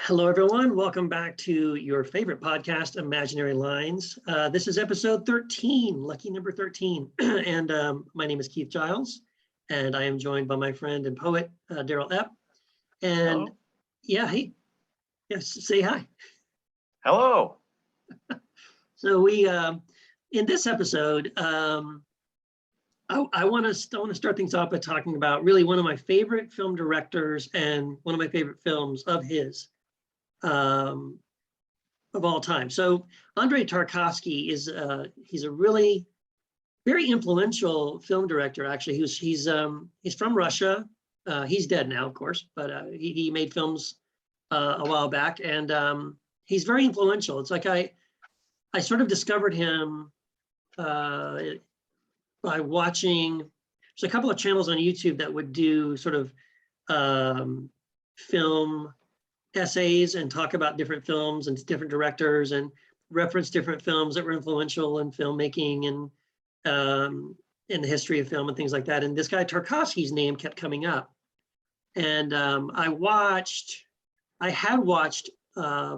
Hello, everyone. Welcome back to your favorite podcast, Imaginary Lines. This is episode 13, lucky number 13. And my name is Keith Giles, and I am joined by my friend and poet, Darrel Epp. And Hello. Yeah, hey, yes, say hi. Hello. So in this episode, I want to start things off by talking about really one of my favorite film directors and one of my favorite films of his. Of all time. So Andrei Tarkovsky is he's a really very influential film director. Actually, he's from Russia. He's dead now, of course, but he made films a while back, and he's very influential. It's like I sort of discovered him by watching. There's a couple of channels on YouTube that would do sort of film essays and talk about different films and different directors and reference different films that were influential in filmmaking and in the history of film and things like that. And this guy Tarkovsky's name kept coming up. And I had watched, at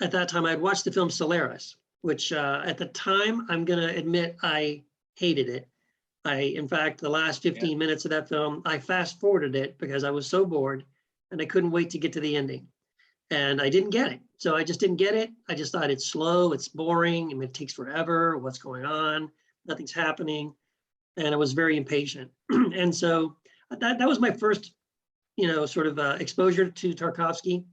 that time, I'd watched the film Solaris, which at the time, I'm gonna admit I hated it. In fact, the last 15 minutes of that film, I fast forwarded it because I was so bored. And I couldn't wait to get to the ending. And I didn't get it. So I just didn't get it. I just thought it's slow, it's boring, and it takes forever. What's going on? Nothing's happening. And I was very impatient. And so that was my first, sort of exposure to Tarkovsky.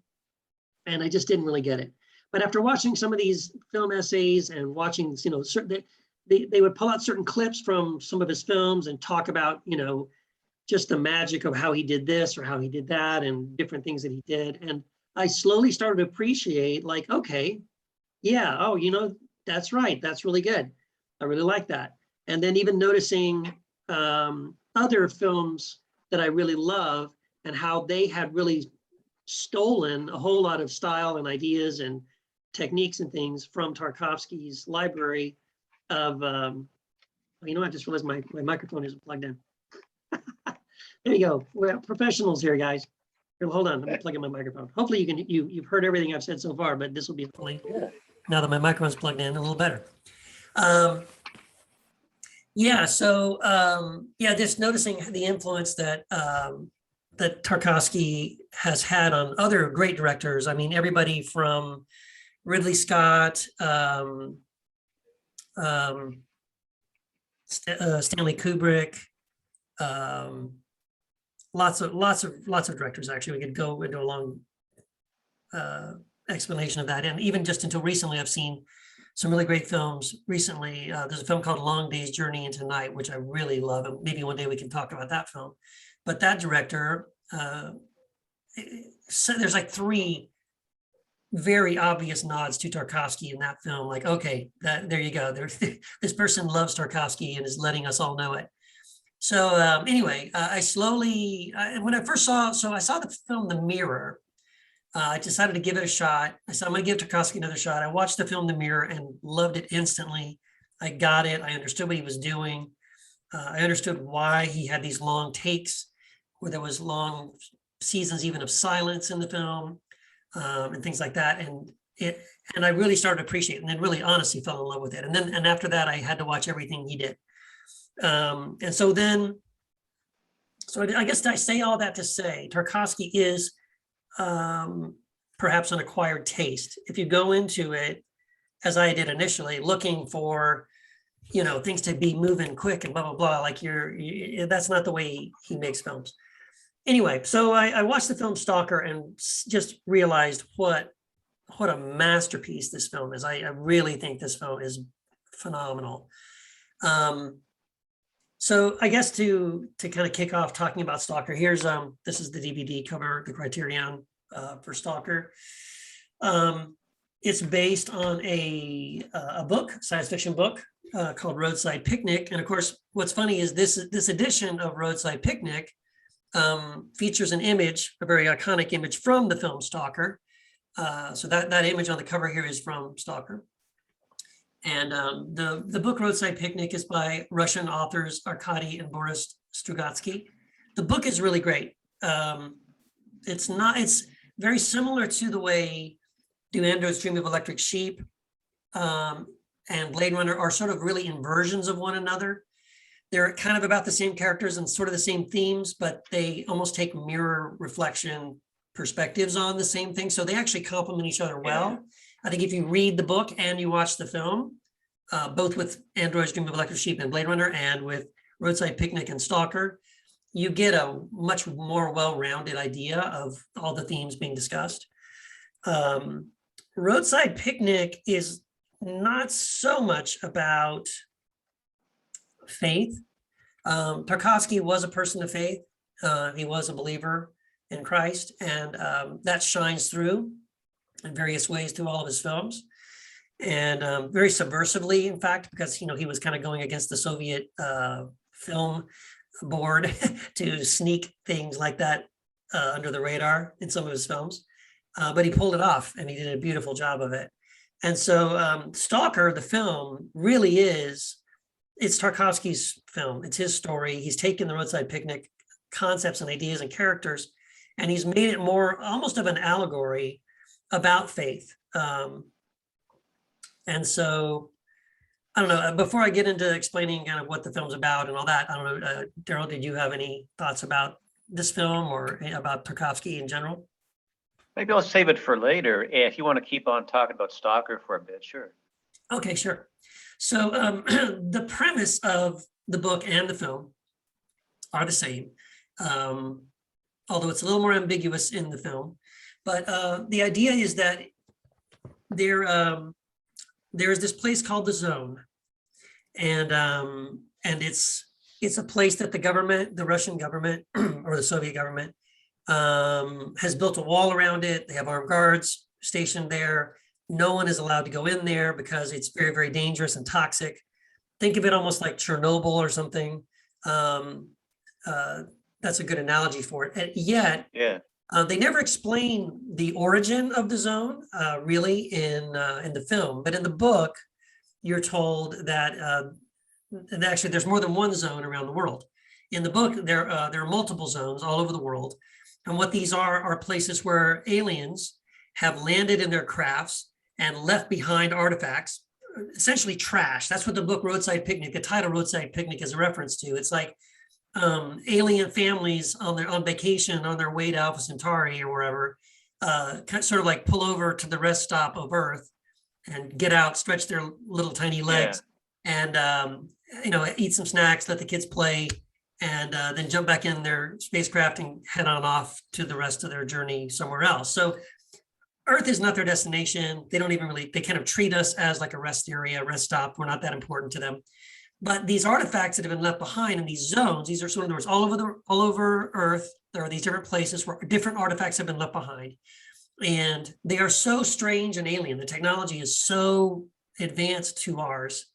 And I just didn't really get it. But after watching some of these film essays and watching, certain, they would pull out certain clips from some of his films and talk about, just the magic of how he did this or how he did that and different things that he did. And I slowly started to appreciate, like, okay, yeah, oh, that's right. That's really good. I really like that. And then even noticing other films that I really love and how they had really stolen a whole lot of style and ideas and techniques and things from Tarkovsky's library of, I just realized my microphone isn't plugged in. There you go. We're professionals here, guys. Here, hold on. Let me plug in my microphone. Hopefully you've heard everything I've said so far, but this will be hopefully, now that my microphone's plugged in, a little better. Just noticing the influence that that Tarkovsky has had on other great directors. I mean, everybody from Ridley Scott, Stanley Kubrick, lots of directors. Actually, we could go into a long explanation of that. And even just until recently, I've seen some really great films recently. There's a film called Long Day's Journey into Night, which I really love. And maybe one day we can talk about that film. But that director, so there's like three very obvious nods to Tarkovsky in that film. Like, okay, there you go. This person loves Tarkovsky and is letting us all know it. So anyway, I slowly, when I first saw the film The Mirror, I decided to give it a shot. I said, I'm going to give Tarkovsky another shot. I watched the film The Mirror and loved it instantly. I got it. I understood what he was doing. I understood why he had these long takes where there was long seasons even of silence in the film and things like that. And I really started to appreciate it and then really honestly fell in love with it. And after that, I had to watch everything he did. So I guess I say all that to say Tarkovsky is perhaps an acquired taste. If you go into it, as I did initially, looking for, things to be moving quick and blah, blah, blah, like that's not the way he makes films. Anyway, so I watched the film Stalker and just realized what a masterpiece this film is. I really think this film is phenomenal. So I guess to kind of kick off talking about Stalker, here's this is the DVD cover, the Criterion for Stalker. It's based on a book, science fiction book called Roadside Picnic. And of course, what's funny is this edition of Roadside Picnic features an image, a very iconic image from the film Stalker. So that image on the cover here is from Stalker. And the book Roadside Picnic is by Russian authors Arkady and Boris Strugatsky. The book is really great. It's very similar to the way Do Androids Dream of Electric Sheep and Blade Runner are sort of really inversions of one another. They're kind of about the same characters and sort of the same themes, but they almost take mirror reflection perspectives on the same thing. So they actually complement each other well. Yeah. I think if you read the book and you watch the film, both with Androids Dream of Electric Sheep and Blade Runner and with Roadside Picnic and Stalker, you get a much more well-rounded idea of all the themes being discussed. Roadside Picnic is not so much about faith. Tcharkovsky was a person of faith. He was a believer in Christ, and that shines through in various ways through all of his films, and very subversively, in fact, because he was kind of going against the Soviet film board to sneak things like that under the radar in some of his films, but he pulled it off, and he did a beautiful job of it. And so Stalker, the film, really is, it's Tarkovsky's film. It's his story. He's taken the Roadside Picnic concepts and ideas and characters, and he's made it more almost of an allegory about faith. And so, I don't know, before I get into explaining kind of what the film's about and all that, I don't know, Darrel, did you have any thoughts about this film or about Tarkovsky in general? Maybe I'll save it for later. If you want to keep on talking about Stalker for a bit, sure. Okay, sure. So the premise of the book and the film are the same, although it's a little more ambiguous in the film. But the idea is that there's this place called the Zone, and it's a place that the government, the Russian government or the Soviet government, has built a wall around it. They have armed guards stationed there. No one is allowed to go in there because it's very, very dangerous and toxic. Think of it almost like Chernobyl or something. That's a good analogy for it. And yet, they never explain the origin of the zone really in the film, but in the book, you're told that and actually there's more than one zone around the world. In the book, there are multiple zones all over the world, and what these are places where aliens have landed in their crafts and left behind artifacts, essentially trash. That's what the book Roadside Picnic, the title Roadside Picnic, is a reference to. It's like alien families on vacation on their way to Alpha Centauri or wherever, sort of like pull over to the rest stop of Earth and get out, stretch their little tiny legs, and eat some snacks, let the kids play, and then jump back in their spacecraft and head on off to the rest of their journey somewhere else. So Earth is not their destination. They don't even really, they kind of treat us as like a rest area, rest stop. We're not that important to them. But these artifacts that have been left behind in these zones, these are sort of all over Earth. There are these different places where different artifacts have been left behind. And they are so strange and alien. The technology is so advanced to ours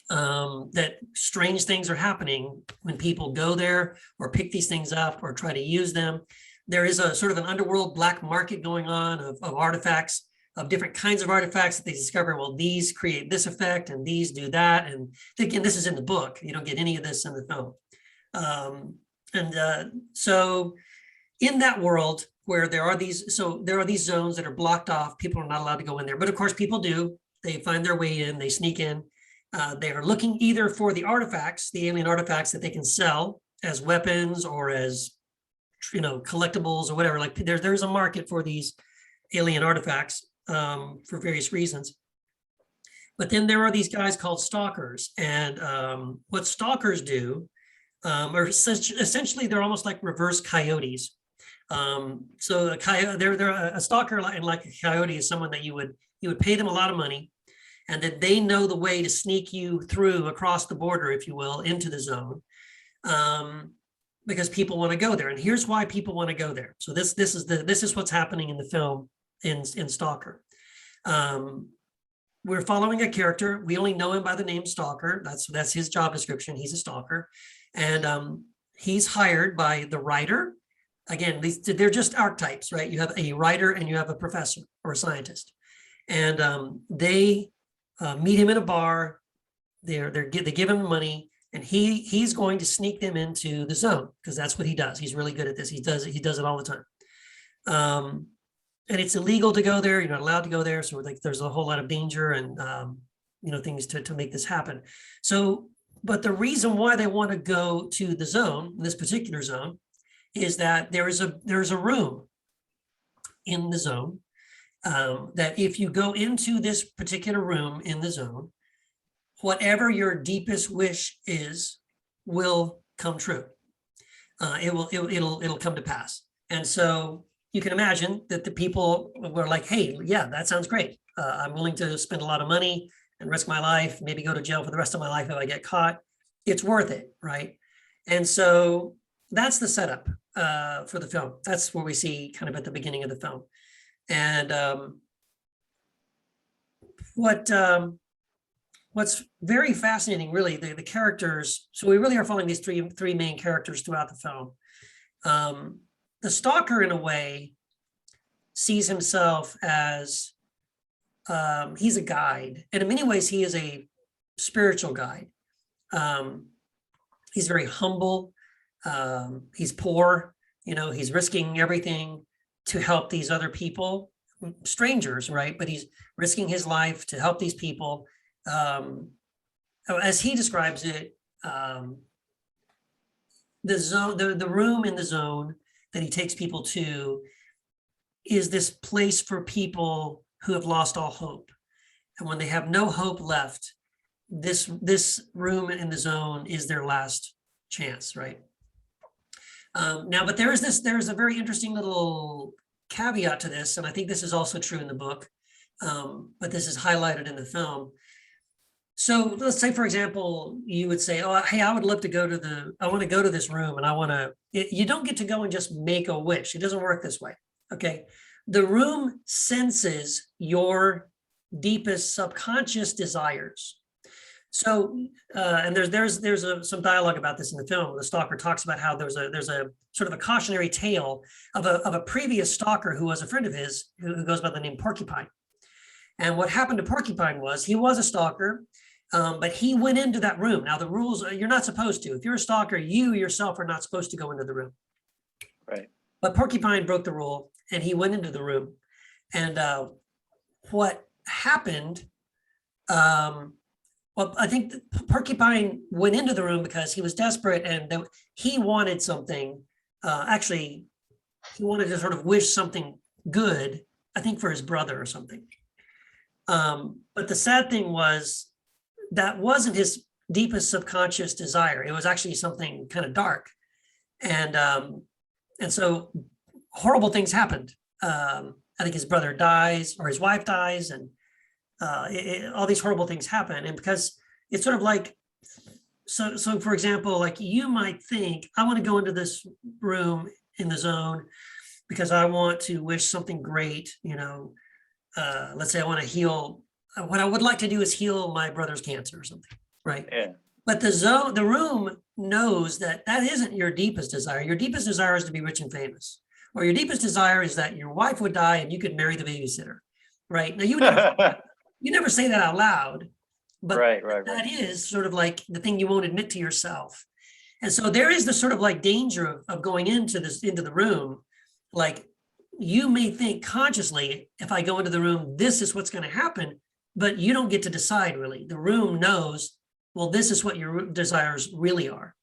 that strange things are happening when people go there or pick these things up or try to use them. There is a sort of an underworld black market going on of artifacts, of different kinds of artifacts that they discover. Well, these create this effect and these do that. And again, this is in the book. You don't get any of this in the film. So in that world where there are these zones that are blocked off, people are not allowed to go in there. But of course, people do. They find their way in, they sneak in. They are looking either for the artifacts, the alien artifacts that they can sell as weapons or as collectibles or whatever. Like there's a market for these alien artifacts for various reasons. But then there are these guys called stalkers, and what stalkers do are essentially they're almost like reverse coyotes. So a stalker like a coyote is someone that you would pay them a lot of money, and that they know the way to sneak you through across the border, if you will, into the zone. Because people want to go there, and here's why people want to go there. So this is what's happening in the film in Stalker. We're following a character. We only know him by the name Stalker. That's his job description. He's a stalker, and he's hired by the writer. Again, they're just archetypes, right? You have a writer and you have a professor or a scientist, and they meet him in a bar. They give him money. And he's going to sneak them into the zone because that's what he does. He's really good at this. He does it all the time. And it's illegal to go there. You're not allowed to go there. So like there's a whole lot of danger and things to make this happen. So, but the reason why they want to go to the zone, this particular zone, is that there's a room in the zone that if you go into this particular room in the zone, whatever your deepest wish is will come true. It'll come to pass. And so you can imagine that the people were like, hey, yeah, that sounds great. I'm willing to spend a lot of money and risk my life, maybe go to jail for the rest of my life if I get caught. It's worth it, right? And so that's the setup for the film. That's where we see kind of at the beginning of the film. And what's very fascinating, really, the characters. So we really are following these three main characters throughout the film. The stalker, in a way, sees himself as he's a guide, and in many ways, he is a spiritual guide. He's very humble. He's poor. He's risking everything to help these other people, strangers, right? But he's risking his life to help these people. As he describes it, the zone, the room in the zone that he takes people to is this place for people who have lost all hope. And when they have no hope left, this room in the zone is their last chance, right? Now, but there's a very interesting little caveat to this, and I think this is also true in the book, but this is highlighted in the film. So let's say, for example, you would say, oh, hey, I would love to I want to go to this room and you don't get to go and just make a wish. It doesn't work this way, okay? The room senses your deepest subconscious desires. So, and there's some dialogue about this in the film. The stalker talks about how there's a sort of a cautionary tale of a previous stalker who was a friend of his who goes by the name Porcupine. And what happened to Porcupine was he was a stalker, but he went into that room. Now the rules, you're not supposed to. If you're a stalker, you yourself are not supposed to go into the room. Right. But Porcupine broke the rule and he went into the room. And what happened, well, I think Porcupine went into the room because he was desperate and he wanted something. Actually, he wanted to sort of wish something good, I think for his brother or something. But the sad thing was that wasn't his deepest subconscious desire. It was actually something kind of dark. And so horrible things happened. I think his brother dies or his wife dies and all these horrible things happen. And because it's sort of like, so for example, like you might think, I want to go into this room in the zone because I want to wish something great, let's say I want to heal. What I would like to do is heal my brother's cancer or something, right? Yeah. But the room knows that isn't your deepest desire. Your deepest desire is to be rich and famous, or your deepest desire is that your wife would die and you could marry the babysitter, right? Now you never say that out loud, but right. That is sort of like the thing you won't admit to yourself. And so there is the sort of like danger of going into the room, like you may think consciously, if I go into the room, this is what's going to happen, but you don't get to decide really. The room knows, well, this is what your desires really are.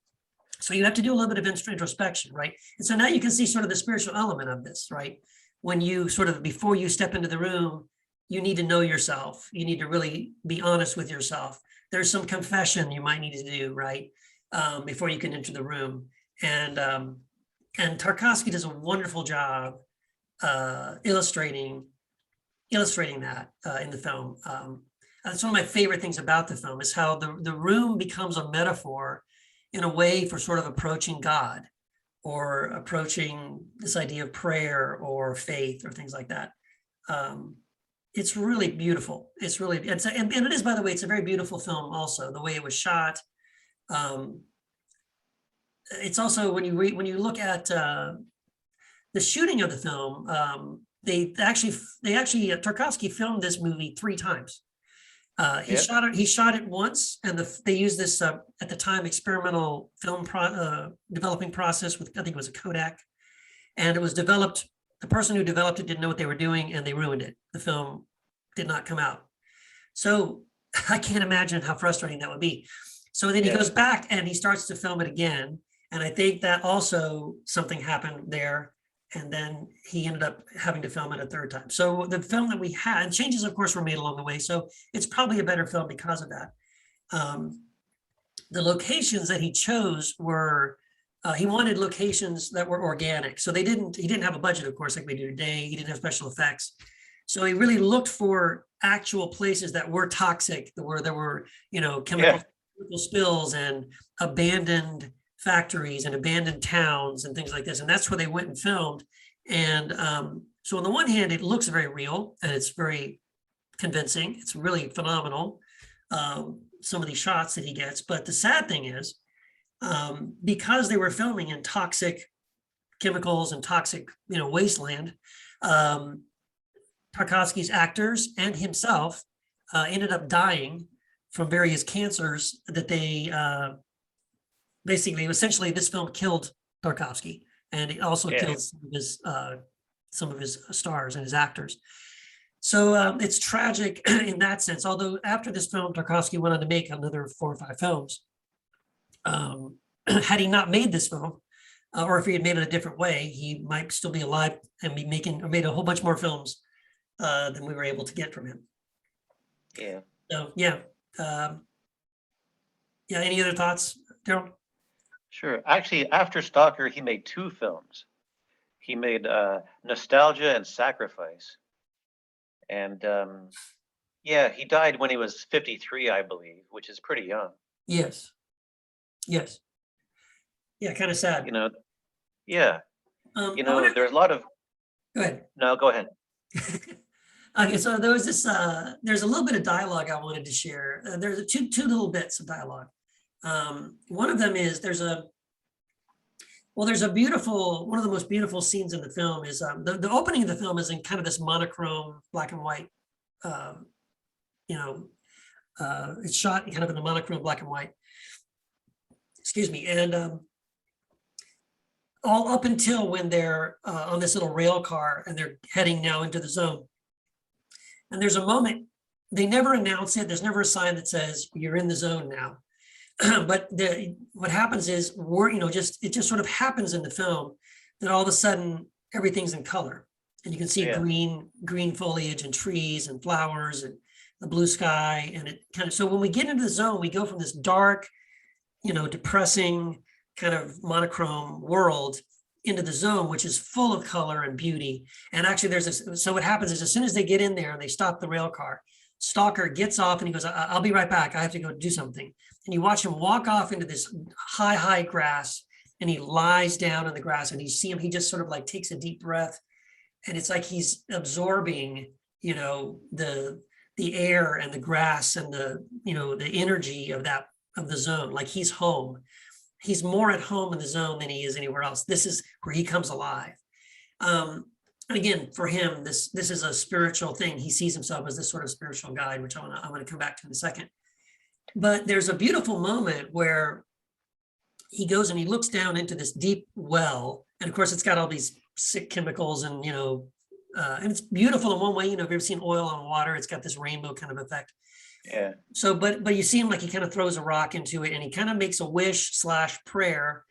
So you have to do a little bit of introspection, right? And so now you can see sort of the spiritual element of this, right? When you sort of, before you step into the room, you need to know yourself. You need to really be honest with yourself. There's some confession you might need to do, right? Before you can enter the room. And Tarkovsky does a wonderful job illustrating that in the film. That's one of my favorite things about the film is how the room becomes a metaphor in a way for sort of approaching God or approaching this idea of prayer or faith or things like that. It's really beautiful. And it is, by the way, it's a very beautiful film also, the way it was shot. It's also, when you look at the shooting of the film, Tarkovsky filmed this movie 3 times. He shot it once, and they used this at the time experimental film developing process with, I think it was a Kodak, and it was developed the person who developed it didn't know what they were doing and they ruined it. The film did not come out. So I can't imagine how frustrating that would be. So then he goes back and he starts to film it again. And I think that also something happened there. And then he ended up having to film it a third time. So the film that we had, changes of course were made along the way. So it's probably a better film because of that. The locations that he chose were, he wanted locations that were organic. So he didn't have a budget, of course, like we do today. He didn't have special effects. So he really looked for actual places that were toxic, where there were, chemical spills and abandoned factories and abandoned towns and things like this. And that's where they went and filmed. And so on the one hand, it looks very real and it's very convincing. It's really phenomenal, some of these shots that he gets. But the sad thing is, because they were filming in toxic chemicals and toxic, wasteland, Tcharkovsky's actors and himself ended up dying from various cancers that they essentially this film killed Tcharkovsky, and it also killed some of his stars and his actors. So it's tragic in that sense. Although after this film, Tcharkovsky went on to make another 4 or 5 films. Had he not made this film, or if he had made it a different way, he might still be alive and be made a whole bunch more films than we were able to get from him. Yeah. So any other thoughts, Darrel? Sure. Actually, after Stalker, he made 2 films. He made Nostalgia and Sacrifice. And he died when he was 53, I believe, which is pretty young. Yes. Yeah, kind of sad. There's a lot of. Go ahead. No, go ahead. Okay, so there was this, there's a little bit of dialogue I wanted to share. There's two little bits of dialogue. One of them is there's a beautiful, one of the most beautiful scenes in the film is the opening of the film is in kind of this monochrome black and white, it's shot kind of in a monochrome black and white. Excuse me. And all up until when they're on this little rail car and they're heading now into the zone. And there's a moment, they never announce it. There's never a sign that says you're in the zone now. But what happens is it just sort of happens in the film that all of a sudden everything's in color. And you can see green foliage and trees and flowers and the blue sky. And it kind of, so when we get into the zone, we go from this dark, depressing kind of monochrome world into the zone, which is full of color and beauty. And actually so what happens is as soon as they get in there and they stop the rail car, Stalker gets off and he goes, I'll be right back. I have to go do something. And you watch him walk off into this high grass and he lies down in the grass and you see him, he just sort of like takes a deep breath. And it's like he's absorbing, the air and the grass and the energy of the zone, like he's home. He's more at home in the zone than he is anywhere else. This is where he comes alive. And again, for him, this is a spiritual thing. He sees himself as this sort of spiritual guide, which I'm going to come back to in a second. But there's a beautiful moment where he goes and he looks down into this deep well. And of course, it's got all these sick chemicals and, and it's beautiful in one way. If you've ever seen oil on water, it's got this rainbow kind of effect. Yeah. So, but you see him like he kind of throws a rock into it and he kind of makes a wish/prayer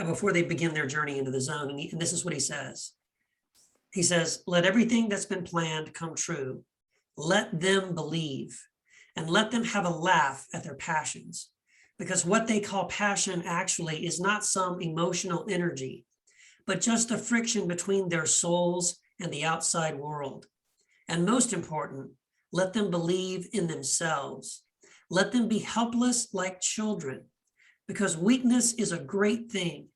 before they begin their journey into the zone. And this is what he says. He says, let everything that's been planned come true. Let them believe and let them have a laugh at their passions. Because what they call passion actually is not some emotional energy, but just the friction between their souls and the outside world. And most important, let them believe in themselves. Let them be helpless like children, because weakness is a great thing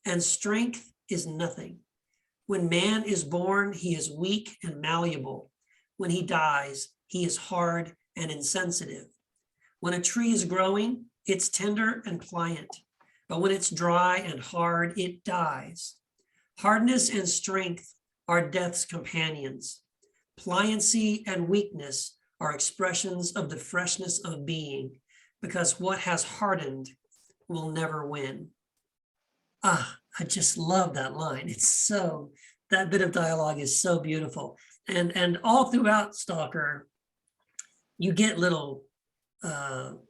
and strength is nothing. When man is born, he is weak and malleable. When he dies, he is hard and insensitive. When a tree is growing, it's tender and pliant, but when it's dry and hard, it dies. Hardness and strength are death's companions. Pliancy and weakness are expressions of the freshness of being, because what has hardened will never win. I just love that line. That bit of dialogue is so beautiful. And all throughout Stalker, you get little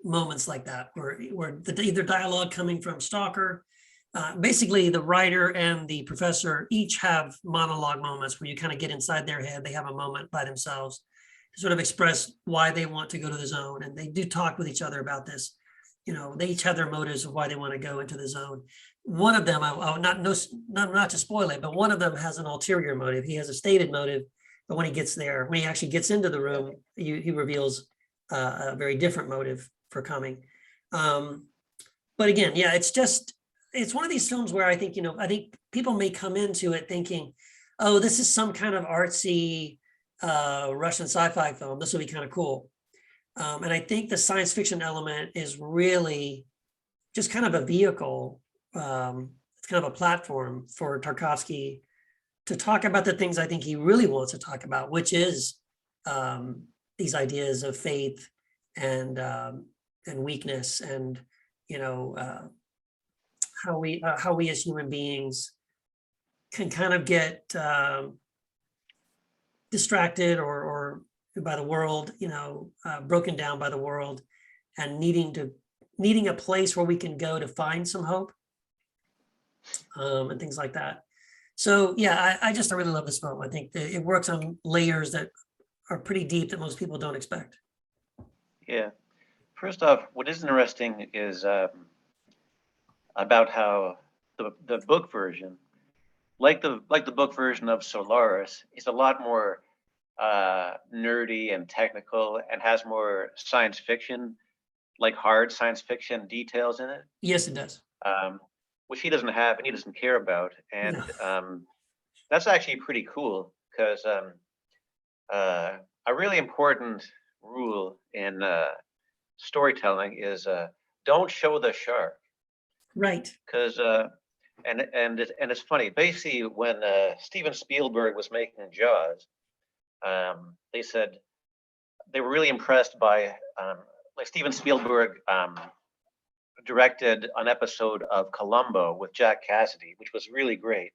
moments like that where either dialogue coming from Stalker, basically the writer and the professor each have monologue moments where you kind of get inside their head. They have a moment by themselves to sort of express why they want to go to the zone, and they do talk with each other about this. They each have their motives of why they want to go into the zone. One of them, not to spoil it, but one of them has an ulterior motive. He has a stated motive, but when he actually gets into the room, he reveals a very different motive for coming. But again, yeah, it's one of these films where I think people may come into it thinking, oh, this is some kind of artsy Russian sci-fi film. This will be kind of cool. And I think the science fiction element is really just kind of a vehicle. It's kind of a platform for Tarkovsky to talk about the things I think he really wants to talk about, which is these ideas of faith and weakness, and how we as human beings can kind of get distracted or by the world, broken down by the world, and needing a place where we can go to find some hope, and things like that. So yeah, I really love this film. I think that it works on layers that are pretty deep that most people don't expect. Yeah. First off, what is interesting is about how the book version, like the book version of Solaris, is a lot more nerdy and technical and has more science fiction, like hard science fiction details in it. Yes, it does. Which he doesn't have and he doesn't care about. And No. That's actually pretty cool, because a really important rule in storytelling is don't show the shark. Right. Because and it's funny. Basically, when Steven Spielberg was making Jaws, they said they were really impressed by like Steven Spielberg directed an episode of Columbo with Jack Cassidy, which was really great.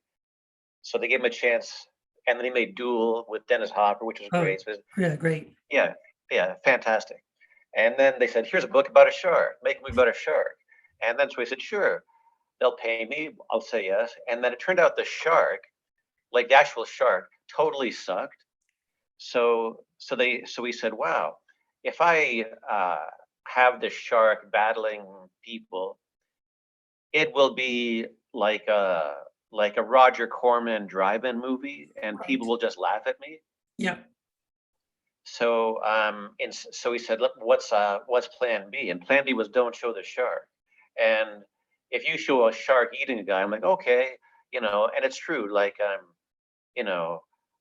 So they gave him a chance, and then he made Duel with Dennis Hopper, which was great. So yeah, great. Yeah, fantastic. And then they said, here's a book about a shark. Make a movie about a shark. And then so he said, sure, they'll pay me. I'll say yes. And then it turned out the shark, like the actual shark, totally sucked. So he said, wow, if I have the shark battling people, it will be like a Roger Corman drive-in movie, and people will just laugh at me. Yeah. So so he said, look, what's plan B? And plan B was don't show the shark. And if you show a shark eating a guy, I'm like, okay, and it's true. Like,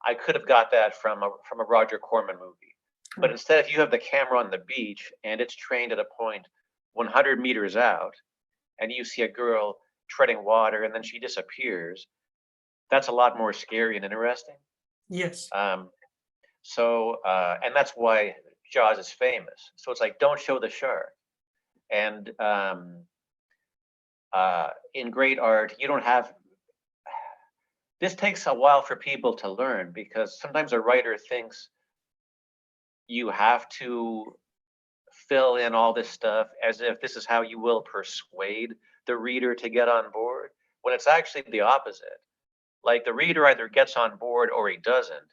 I could have got that from a Roger Corman movie. But instead, if you have the camera on the beach and it's trained at a point 100 meters out, and you see a girl treading water and then she disappears, that's a lot more scary and interesting. Yes. So and that's why Jaws is famous. So it's like, don't show the shark. And in great art, you don't have. This takes a while for people to learn, because sometimes a writer thinks you have to fill in all this stuff as if this is how you will persuade the reader to get on board, when it's actually the opposite. Like, the reader either gets on board or he doesn't.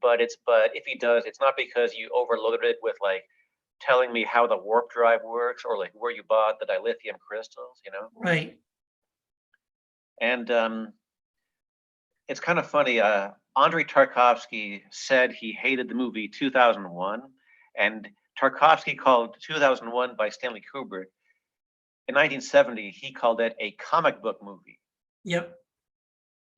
But if he does, it's not because you overloaded it with like telling me how the warp drive works or like where you bought the dilithium crystals, Right. And it's kind of funny. Andrei Tarkovsky said he hated the movie 2001, and Tarkovsky called 2001 by Stanley Kubrick in 1970. He called it a comic book movie. Yep.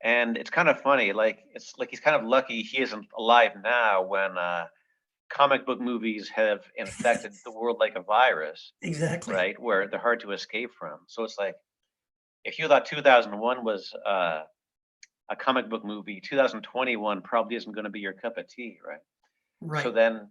And it's kind of funny. Like, it's like he's kind of lucky he isn't alive now, when comic book movies have infected the world like a virus. Exactly. Right, where they're hard to escape from. So it's like, if you thought 2001 was a comic book movie, 2021 probably isn't going to be your cup of tea, right? Right. So then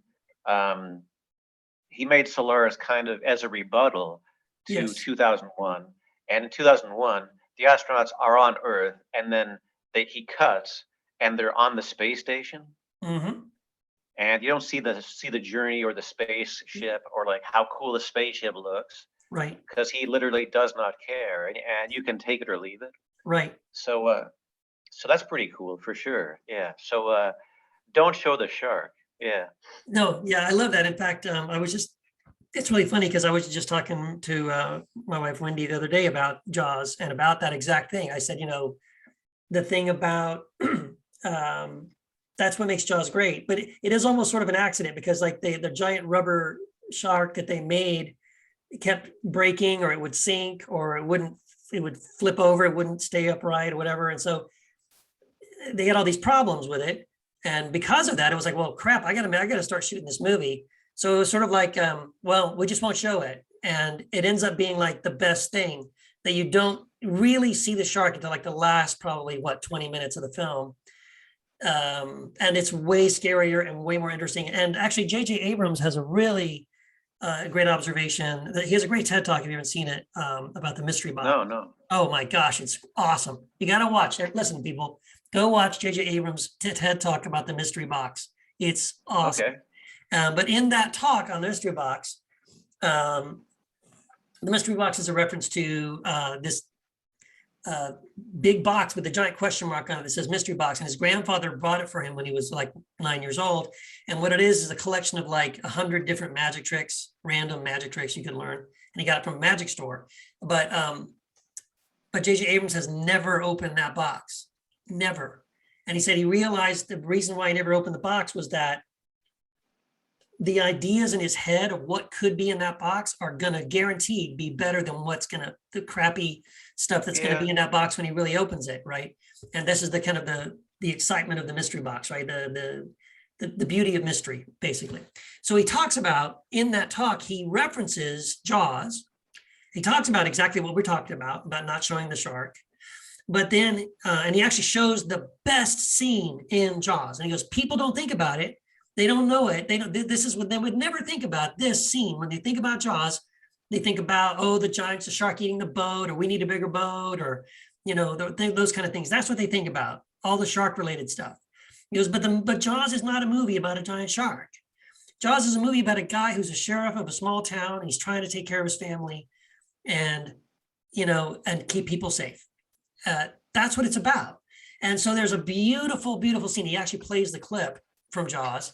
he made Solaris kind of as a rebuttal to Yes. 2001. And in 2001, the astronauts are on Earth, and then he cuts, and they're on the space station, and you don't see the journey or the spaceship or like how cool the spaceship looks, Right. because he literally does not care, and you can take it or leave it. Right. So so that's pretty cool for sure. Yeah. So don't show the shark. Yeah. No, yeah, I love that. In fact, it's really funny because I was just talking to my wife Wendy the other day about Jaws and about that exact thing. I said, the thing about that's what makes Jaws great, but it is almost sort of an accident because like the giant rubber shark that they made kept breaking, or it would sink, or it would flip over, it wouldn't stay upright or whatever. And so they had all these problems with it. And because of that, it was like, well, crap, I gotta start shooting this movie. So it was sort of like, well, we just won't show it. And it ends up being like the best thing that you don't really see the shark until like the last probably 20 minutes of the film. And it's way scarier and way more interesting. And actually, J.J. Abrams has a really great observation. He has a great TED Talk, if you haven't seen it, about the mystery box. No. Oh my gosh, it's awesome. You got to watch it. Listen, people, go watch J.J. Abrams' TED Talk about the mystery box. It's awesome. Okay. But in that talk on the mystery box, the mystery box is a reference to this big box with a giant question mark on it that says mystery box. And his grandfather bought it for him when he was like 9 years old. And what it is a collection of like 100 different magic tricks, random magic tricks you can learn. And he got it from a magic store. But J.J. Abrams has never opened that box, never. And he said he realized the reason why he never opened the box was that the ideas in his head of what could be in that box are gonna guaranteed be better than the crappy stuff that's gonna be in that box when he really opens it, right? And this is the kind of the excitement of the mystery box, right? The beauty of mystery, basically. So he talks about, in that talk, he references Jaws. He talks about exactly what we're talking about not showing the shark. But then, and he actually shows the best scene in Jaws. And he goes, people don't think about it. They don't know it. This is what they would never think about, this scene. When they think about Jaws, they think about, oh, the shark eating the boat, or we need a bigger boat, or, those kind of things. That's what they think about, all the shark related stuff. He goes, but Jaws is not a movie about a giant shark. Jaws is a movie about a guy who's a sheriff of a small town. He's trying to take care of his family and keep people safe. That's what it's about. And so there's a beautiful, beautiful scene. He actually plays the clip from Jaws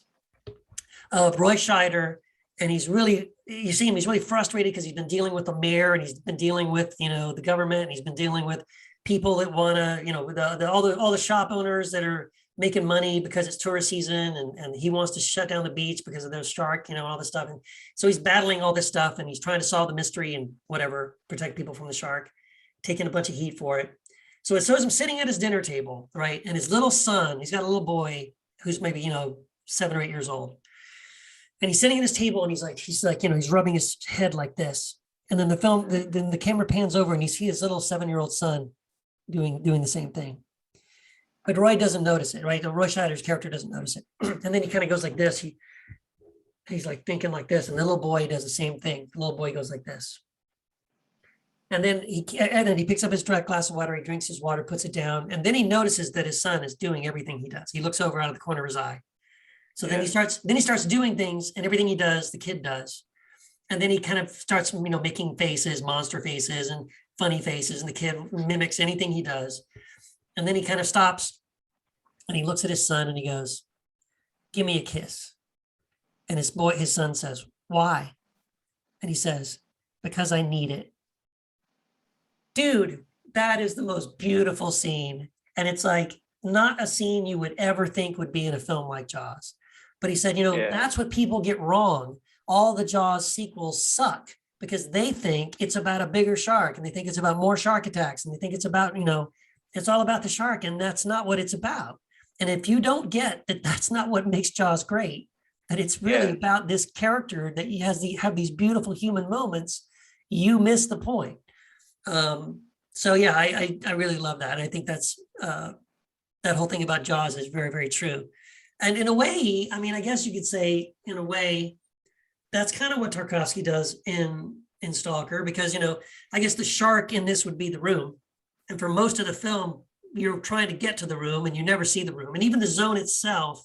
of Roy Scheider, and you see him, he's really frustrated because he's been dealing with the mayor, and he's been dealing with, the government, and he's been dealing with people that want to, all the shop owners that are making money because it's tourist season, and he wants to shut down the beach because of those shark, all this stuff. And so he's battling all this stuff, and he's trying to solve the mystery and whatever, protect people from the shark, taking a bunch of heat for it. So it shows him sitting at his dinner table, right? And his little son, he's got a little boy who's maybe, 7 or 8 years old. And he's sitting at his table, and he's rubbing his head like this. And then the camera pans over, and you see his little 7-year-old son doing the same thing. But Roy doesn't notice it, right? Roy Scheider's character doesn't notice it. And then he kind of goes like this. He's like thinking like this, and the little boy does the same thing. The little boy goes like this. And then he picks up his glass of water, he drinks his water, puts it down, and then he notices that his son is doing everything he does. He looks over out of the corner of his eye. So then he starts doing things, and everything he does, the kid does. And then he kind of starts, making faces, monster faces and funny faces, and the kid mimics anything he does. And then he kind of stops, and he looks at his son, and he goes, "Give me a kiss." And his son says, "Why?" And he says, "Because I need it." Dude, that is the most beautiful scene. And it's like not a scene you would ever think would be in a film like Jaws. But he said, that's what people get wrong. All the Jaws sequels suck because they think it's about a bigger shark, and they think it's about more shark attacks, and they think it's about, it's all about the shark, and that's not what it's about. And if you don't get that that's not what makes Jaws great, that it's really about this character that he have these beautiful human moments, you miss the point. So yeah, I really love that. I think that's that whole thing about Jaws is very, very true. And in a way, I guess you could say, in a way, that's kind of what Tarkovsky does in Stalker, because I guess the shark in this would be the room, And for most of the film, you're trying to get to the room and you never see the room. And even the zone itself,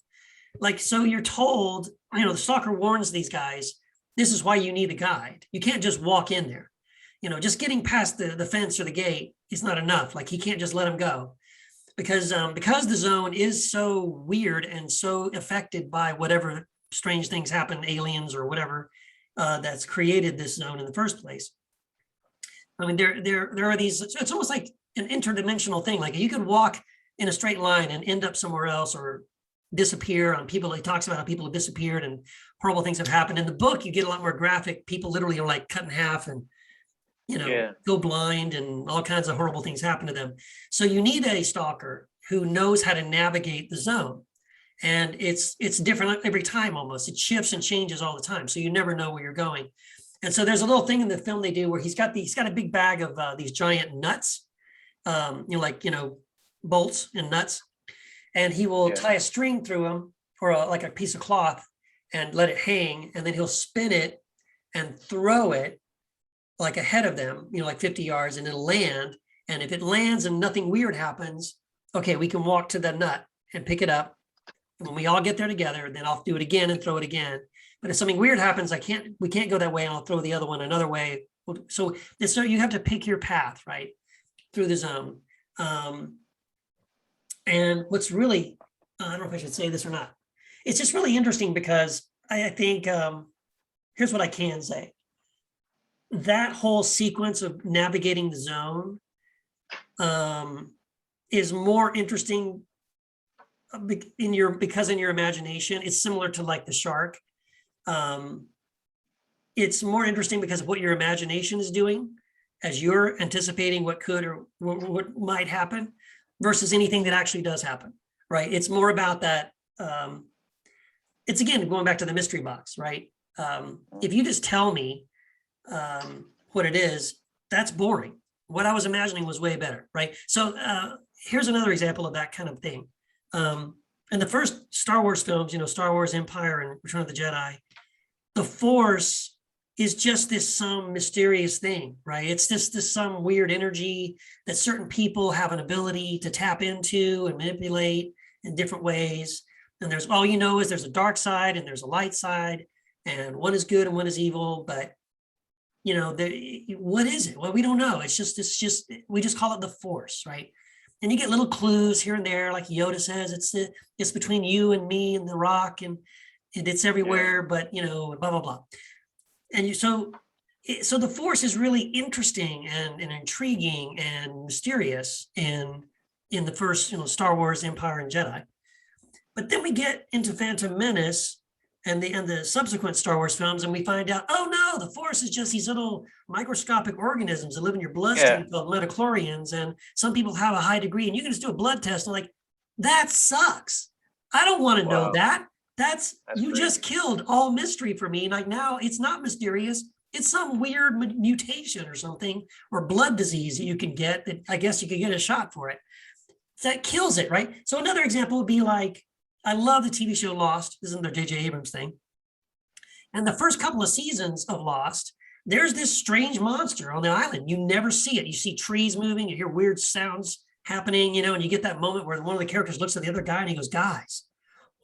like, so you're told, the stalker warns these guys, this is why you need a guide. You can't just walk in there. Just getting past the fence or the gate is not enough. Like, he can't just let him go. Because the zone is so weird and so affected by whatever strange things happen, aliens or whatever, that's created this zone in the first place. I mean, there are these, it's almost like an interdimensional thing. Like, you could walk in a straight line and end up somewhere else, or disappear on people. He talks about how people have disappeared and horrible things have happened. In the book, you get a lot more graphic. People literally are like cut in half and, go blind, and all kinds of horrible things happen to them. So you need a stalker who knows how to navigate the zone. And it's different every time almost. It shifts and changes all the time. So you never know where you're going. And so there's a little thing in the film they do where he's got a big bag of these giant nuts, bolts and nuts. And he will tie a string through them, or like a piece of cloth, and let it hang. And then he'll spin it and throw it like ahead of them, like 50 yards, and it'll land. And if it lands and nothing weird happens, okay, we can walk to the nut and pick it up. When we all get there together, then I'll do it again and throw it again. But if something weird happens, we can't go that way, and I'll throw the other one another way. So you have to pick your path, right, through the zone. And what's really, I don't know if I should say this or not. It's just really interesting because I think, here's what I can say. That whole sequence of navigating the zone is more interesting because in your imagination. It's similar to like the shark. It's more interesting because of what your imagination is doing as you're anticipating what could or what might happen versus anything that actually does happen, right? It's more about that. It's, again, going back to the mystery box, right? If you just tell me what it is, that's boring. What I was imagining was way better, right? So here's another example of that kind of thing. In the first Star Wars films, Star Wars Empire and Return of the Jedi, the Force is just this some mysterious thing, right? It's just this some weird energy that certain people have an ability to tap into and manipulate in different ways. And there's, all is there's a dark side and there's a light side, and one is good and one is evil, but what is it? Well, we don't know. It's just we just call it the Force, right? And you get little clues here and there, like Yoda says, it's between you and me and the rock, and it's everywhere, but blah blah blah. And so the Force is really interesting and intriguing and mysterious in the first Star Wars, Empire, and Jedi. But then we get into Phantom Menace and the subsequent Star Wars films, and we find out, oh no, the Force is just these little microscopic organisms that live in your bloodstream called metachlorians, and some people have a high degree, and you can just do a blood test and like, that sucks. I don't want to know that. That's you crazy. Just killed all mystery for me. Like, now it's not mysterious. It's some weird mutation or something, or blood disease that you can get, that I guess you could get a shot for it. That kills it, right? So another example would be like, I love the TV show Lost. This isn't their J.J. Abrams thing. And the first couple of seasons of Lost, there's this strange monster on the island. You never see it. You see trees moving, you hear weird sounds happening, and you get that moment where one of the characters looks at the other guy and he goes, guys,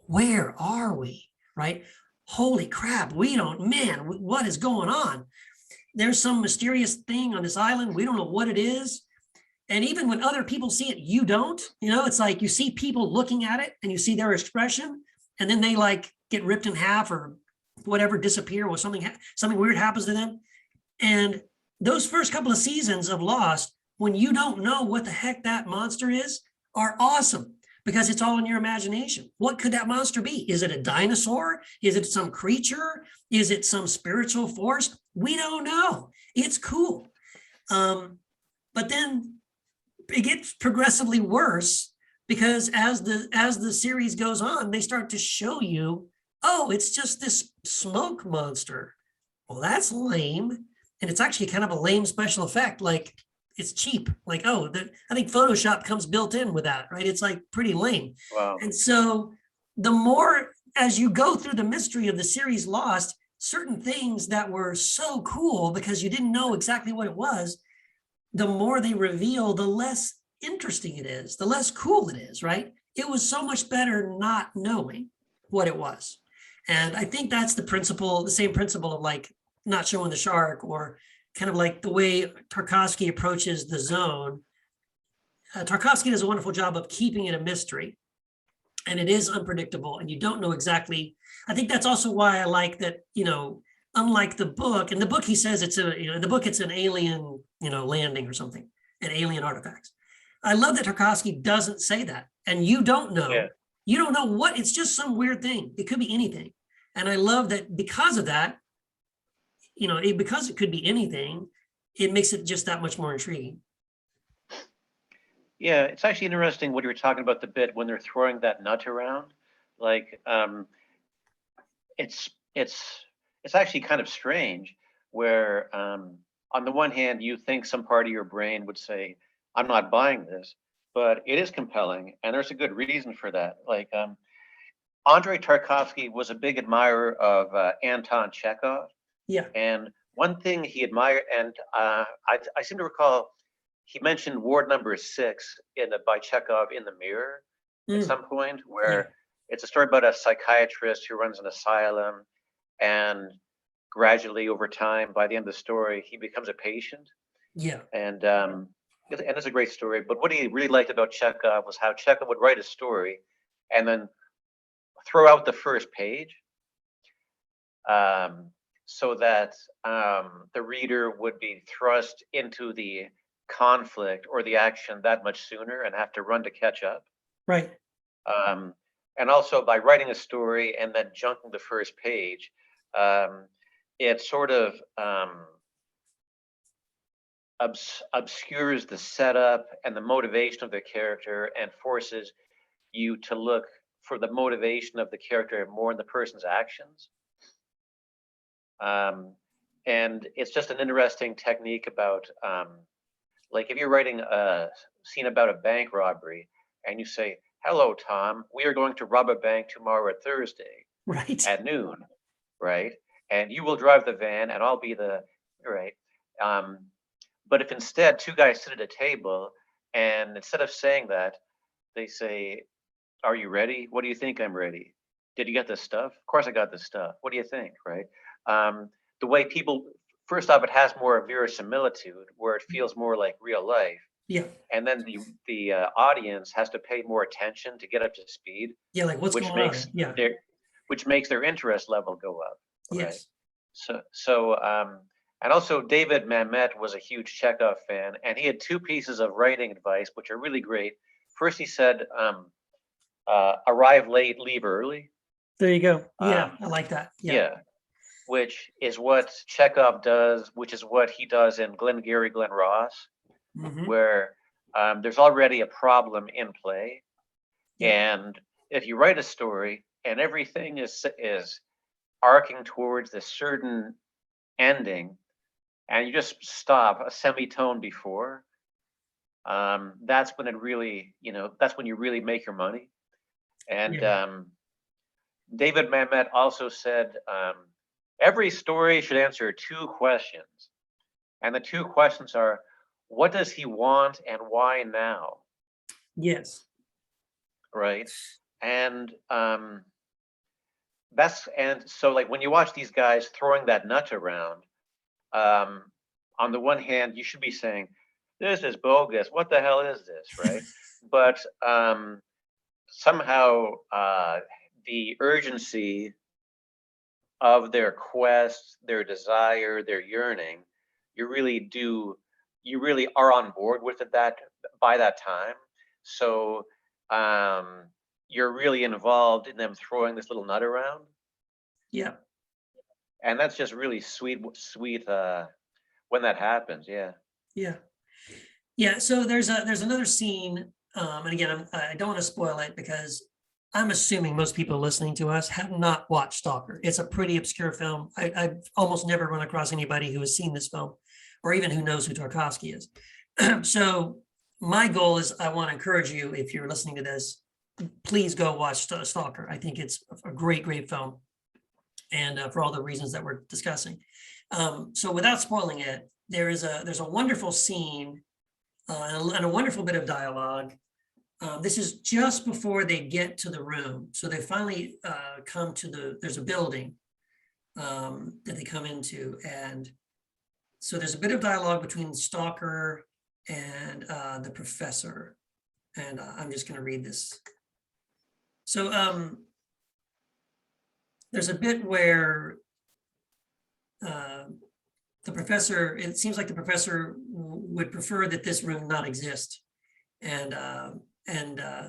where are we? Right? Holy crap, what is going on? There's some mysterious thing on this island. We don't know what it is. And even when other people see it, you don't, it's like you see people looking at it and you see their expression, and then they like get ripped in half or whatever, disappear, or something weird happens to them. And those first couple of seasons of Lost, when you don't know what the heck that monster is, are awesome because it's all in your imagination. What could that monster be? Is it a dinosaur? Is it some creature? Is it some spiritual force? We don't know. It's cool. But then it gets progressively worse because as the series goes on, they start to show you, oh, it's just this smoke monster. Well, that's lame. And it's actually kind of a lame special effect. Like, it's cheap. Like, I think Photoshop comes built in with that, right? It's like pretty lame. Wow. And so the more, as you go through the mystery of the series Lost, certain things that were so cool because you didn't know exactly what it was, the more they reveal, the less interesting it is, the less cool it is, right? It was so much better not knowing what it was. And I think that's the principle, the same principle of like not showing the shark, or kind of like the way Tarkovsky approaches The Zone. Tarkovsky does a wonderful job of keeping it a mystery, and it is unpredictable, and you don't know exactly. I think that's also why I like that, unlike the book, in the book he says in the book it's an alien, landing or something, an alien artifacts. I love that Tarkovsky doesn't say that, and you don't know. Yeah. You don't know what, it's just some weird thing. It could be anything. And I love that because of that, because it could be anything, it makes it just that much more intriguing. Yeah, it's actually interesting what you were talking about the bit when they're throwing that nut around. Like, it's actually kind of strange where on the one hand, you think some part of your brain would say, I'm not buying this, but it is compelling. And there's a good reason for that. Like Andrei Tarkovsky was a big admirer of Anton Chekhov. Yeah. And one thing he admired, and I seem to recall, he mentioned ward number 6 by Chekhov in The Mirror at some point, where it's a story about a psychiatrist who runs an asylum, and gradually over time, by the end of the story, he becomes a patient. Yeah. And it's a great story. But what he really liked about Chekhov was how Chekhov would write a story and then throw out the first page, so that the reader would be thrust into the conflict or the action that much sooner and have to run to catch up. Right. And also by writing a story and then junking the first page, it sort of obscures the setup and the motivation of the character and forces you to look for the motivation of the character more in the person's actions. And it's just an interesting technique about, like if you're writing a scene about a bank robbery and you say, hello, Tom, we are going to rob a bank tomorrow at Thursday at noon, right? And you will drive the van and I'll be right. But if instead 2 guys sit at a table and instead of saying that, they say, are you ready? What do you think I'm ready? Did you get this stuff? Of course I got this stuff. What do you think, right? The way people, first off, it has more verisimilitude where it feels more like real life. Yeah. And then the audience has to pay more attention to get up to speed. Yeah, like what's going on? Yeah. Which makes their interest level go up. Right? Yes. So and also David Mamet was a huge Chekhov fan, and he had 2 pieces of writing advice which are really great. First, he said, arrive late, leave early. There you go. Yeah, I like that. Yeah. Which is what Chekhov does, which is what he does in Glengarry Glen Ross, where there's already a problem in play. And if you write a story and everything is arcing towards this certain ending, and you just stop a semitone before, that's when it really, that's when you really make your money. And David Mamet also said, every story should answer 2 questions. And the 2 questions are, what does he want and why now? Yes. Right. And so like when you watch these guys throwing that nut around, on the one hand, you should be saying, this is bogus. What the hell is this? Right. But somehow the urgency of their quest, their desire, their yearning, you really are on board with it by that time. So you're really involved in them throwing this little nut around. Yeah. And that's just really sweet when that happens. Yeah. Yeah. Yeah. So there's another scene, and again, I don't want to spoil it because I'm assuming most people listening to us have not watched Stalker. It's a pretty obscure film. I've almost never run across anybody who has seen this film or even who knows who Tarkovsky is. So my goal is I want to encourage you, if you're listening to this, please go watch Stalker. I think it's a great, great film. And for all the reasons that we're discussing. So without spoiling it, there's a wonderful scene and a wonderful bit of dialogue. This is just before they get to the room. So they finally come to there's a building that they come into. And so there's a bit of dialogue between Stalker and the professor. And I'm just going to read this. So there's a bit where the professor, it seems like the professor would prefer that this room not exist. And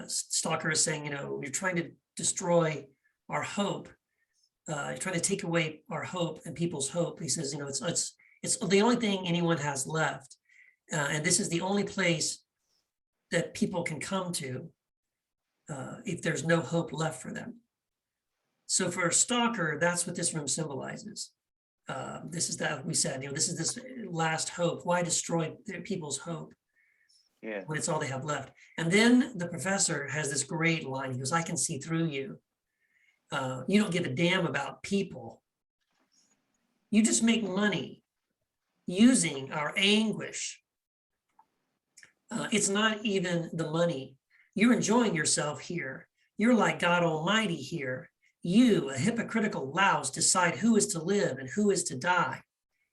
Stalker is saying, you're trying to destroy our hope. You're trying to take away our hope and people's hope. He says, it's the only thing anyone has left. And this is the only place that people can come to if there's no hope left for them. So for Stalker, that's what this room symbolizes. This is that we said, this is this last hope. Why destroy people's hope? Yeah. When it's all they have left. And then the professor has this great line. He goes, I can see through you. You don't give a damn about people. You just make money using our anguish. It's not even the money. You're enjoying yourself here. You're like God Almighty here. You, a hypocritical louse, decide who is to live and who is to die.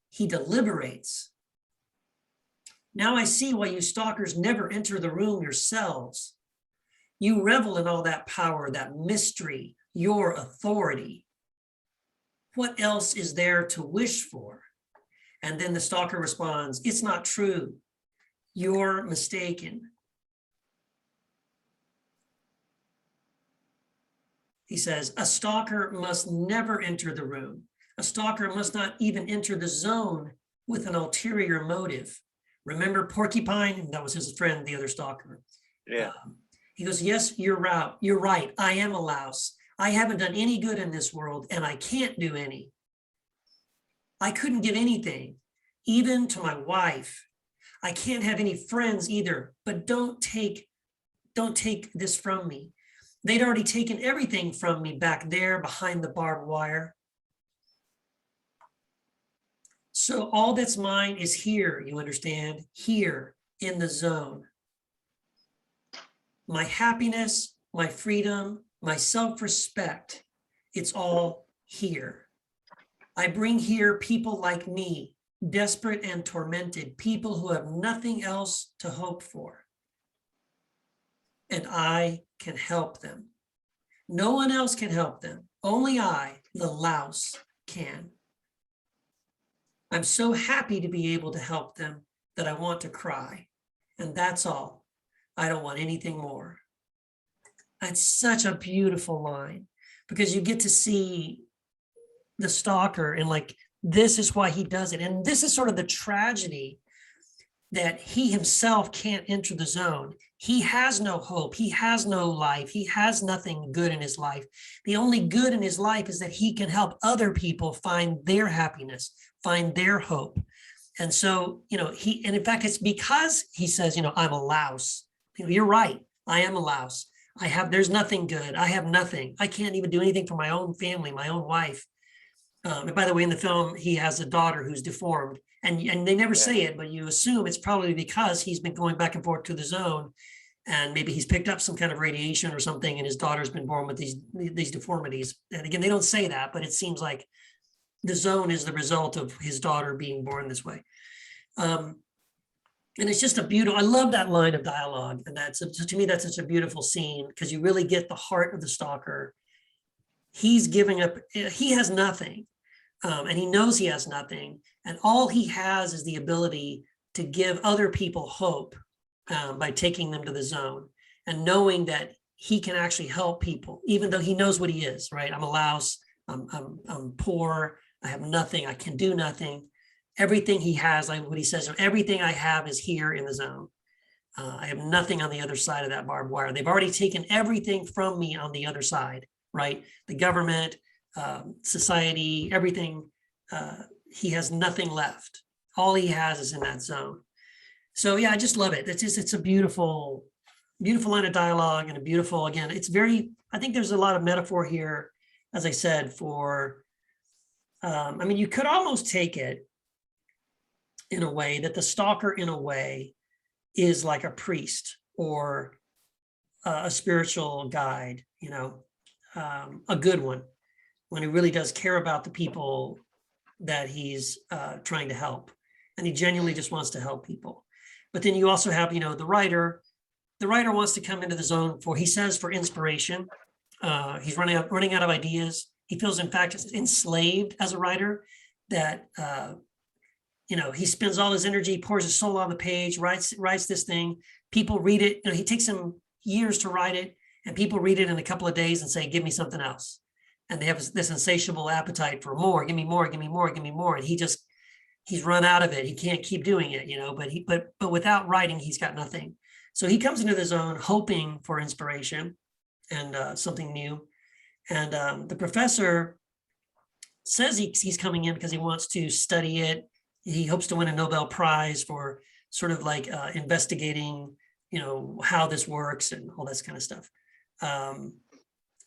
He deliberates. Now I see why you stalkers never enter the room yourselves. You revel in all that power, that mystery, your authority. What else is there to wish for? And then the stalker responds, it's not true. You're mistaken. He says, a stalker must never enter the room. A stalker must not even enter the zone with an ulterior motive. Remember Porcupine? That was his friend, the other stalker. Yeah. He goes, yes, you're right. You're right. I am a louse. I haven't done any good in this world, and I can't do any. I couldn't give anything, even to my wife. I can't have any friends either, but don't take this from me. They'd already taken everything from me back there behind the barbed wire. So all that's mine is here, you understand? Here in the zone. My happiness, my freedom, my self-respect, it's all here. I bring here people like me, desperate and tormented, people who have nothing else to hope for. And I can help them. No one else can help them. Only I, the louse, can. I'm so happy to be able to help them that I want to cry. And that's all. I don't want anything more. That's such a beautiful line because you get to see the stalker and like, this is why he does it. And this is sort of the tragedy that he himself can't enter the zone. He has no hope. He has no life. He has nothing good in his life. The only good in his life is that he can help other people find their happiness, find their hope. And so, and in fact, it's because he says, I'm a louse. You're right. I am a louse. There's nothing good. I have nothing. I can't even do anything for my own family, my own wife. And by the way, in the film, he has a daughter who's deformed. And they never say it, but you assume it's probably because he's been going back and forth to the zone and maybe he's picked up some kind of radiation or something and his daughter's been born with these deformities. And again, they don't say that, but it seems like the zone is the result of his daughter being born this way. And it's just a beautiful, I love that line of dialogue. And to me, that's such a beautiful scene because you really get the heart of the stalker. He's giving up, he has nothing. And he knows he has nothing. And all he has is the ability to give other people hope by taking them to the zone and knowing that he can actually help people, even though he knows what he is, right? I'm a louse, I'm poor, I have nothing, I can do nothing. Everything he has, like what he says, everything I have is here in the zone. I have nothing on the other side of that barbed wire. They've already taken everything from me on the other side, right? The government, society, everything, he has nothing left. All he has is in that zone. So yeah, I just love it. It's a beautiful, beautiful line of dialogue and a beautiful, again, I think there's a lot of metaphor here, as I said, for, you could almost take it in a way, that the stalker in a way is like a priest or a spiritual guide, you know, a good one, when he really does care about the people that he's trying to help. And he genuinely just wants to help people. But then you also have, you know, the writer wants to come into the zone for, he says, for inspiration. He's running out of ideas. He feels, in fact, enslaved as a writer, that, you know, he spends all his energy, pours his soul on the page, writes this thing. People read it. You know, he takes him years to write it, and people read it in a couple of days and say, give me something else. And they have this insatiable appetite for more, give me more, give me more, give me more. And he's run out of it. He can't keep doing it, you know, but without writing, he's got nothing. So he comes into the zone hoping for inspiration and something new. And the professor says he's coming in because he wants to study it. He hopes to win a Nobel Prize for sort of like investigating, you know, how this works and all this kind of stuff.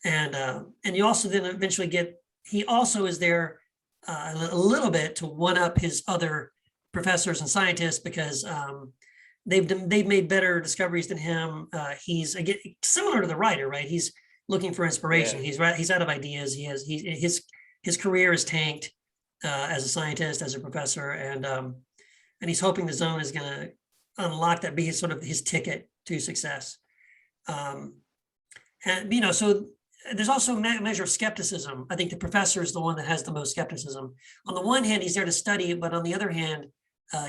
And you also then eventually get, he also is there a little bit to one up his other professors and scientists, because they've made better discoveries than him. He's, again, similar to the writer, right? He's looking for inspiration. Yeah. He's out of ideas. His career is tanked as a scientist, as a professor, and he's hoping the zone is going to unlock that, be sort of his ticket to success. And you know, so there's also a measure of skepticism. I think the professor is the one that has the most skepticism. On the one hand, he's there to study, but on the other hand,